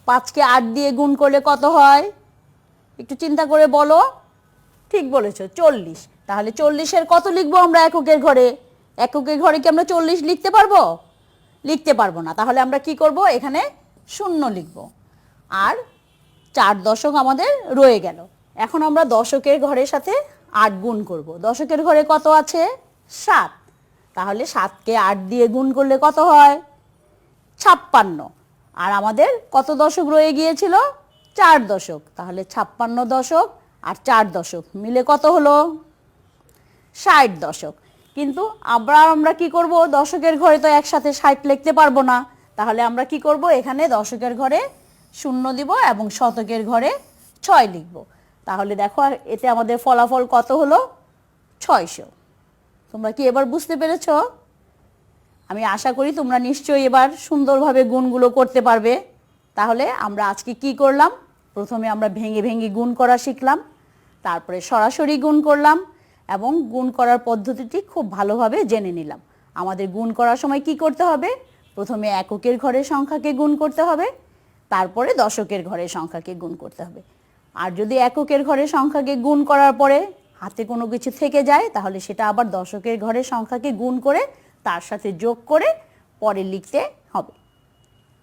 5কে 8 দিয়ে গুণ করলে কত হয়, একটু চিন্তা করে বলো। ঠিক বলেছো, 40। তাহলে 40-এর কত লিখবো আমরা এককের ঘরে? এককের ঘরে কি আমরা 40 লিখতে পারবো? লিখতে পারবো না। তাহলে আমরা কি করব, এখানে 0 লিখব। আর 4 দশক আমাদের রয়ে গেল। এখন আমরা দশকের ঘরের সাথে 8 গুণ করব। দশকের ঘরে কত আছে, 7। তাহলে 7কে 8 দিয়ে গুণ করলে কত হয়, 56। আর আমাদের কত দশক রয়ে গিয়েছিল, 4 দশক। তাহলে 56 দশক আর 4 দশক মিলে কত হলো, 60 দশক। কিন্তু আমরা কি করব, দশকের ঘরে তো একসাথে 60 লিখতে পারবো না। তাহলে আমরা কি করব, এখানে দশকের ঘরে 0 দিব এবং শতকের ঘরে 6 লিখব। তাহলে দেখো এতে আমাদের ফলাফল কত হলো, 600। তোমরা কি এবার বুঝতে পেরেছো? আমি আশা করি তোমরা নিশ্চয়ই এবার সুন্দরভাবে গুণগুলো করতে পারবে। তাহলে আমরা আজকে কি করলাম, প্রথমে আমরা ভেঙে ভেঙে গুণ করা শিখলাম, তারপরে সরাসরি গুণ করলাম এবং গুণ করার পদ্ধতিটি খুব ভালোভাবে জেনে নিলাম। আমাদের গুণ করার সময় কি করতে হবে, প্রথমে এককের ঘরের সংখ্যাকে গুণ করতে হবে, তারপরে দশকের ঘরের সংখ্যাকে গুণ করতে হবে। আর যদি এককের ঘরের সংখ্যাকে গুণ করার পরে হাতে কোনো কিছু থেকে যায়, তাহলে সেটা আবার দশকের ঘরের সংখ্যাকে গুণ করে তার সাথে যোগ করে পরে লিখতে হবে।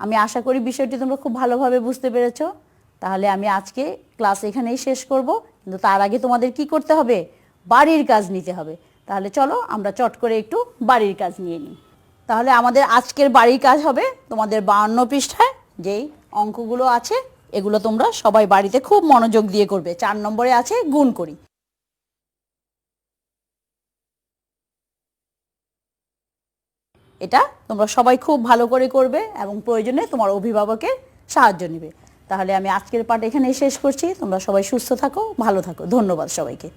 আমি আশা করি বিষয়টি তোমরা খুব ভালোভাবে বুঝতে পেরেছো। তাহলে আমি আজকে ক্লাস এখানেই শেষ করব, কিন্তু তার আগে তোমাদের কি করতে হবে, বাড়ির কাজ নিতে হবে। তাহলে চলো আমরা চট করে একটু বাড়ির কাজ নিয়ে নিই। তাহলে আমাদের আজকের বাড়ির কাজ হবে তোমাদের 52 পৃষ্ঠায় যেই অঙ্কগুলো আছে, এগুলো তোমরা সবাই বাড়িতে খুব মনোযোগ দিয়ে করবে। 4 নম্বরে আছে গুণ করি। এটা তোমরা সবাই খুব ভালো করে করবে এবং প্রয়োজনে তোমার অভিভাবকের সাহায্য নেবে। তাহলে আমি আজকের পাঠ এখানেই শেষ করছি। তোমরা সবাই সুস্থ থাকো, ভালো থাকো। ধন্যবাদ সবাইকে।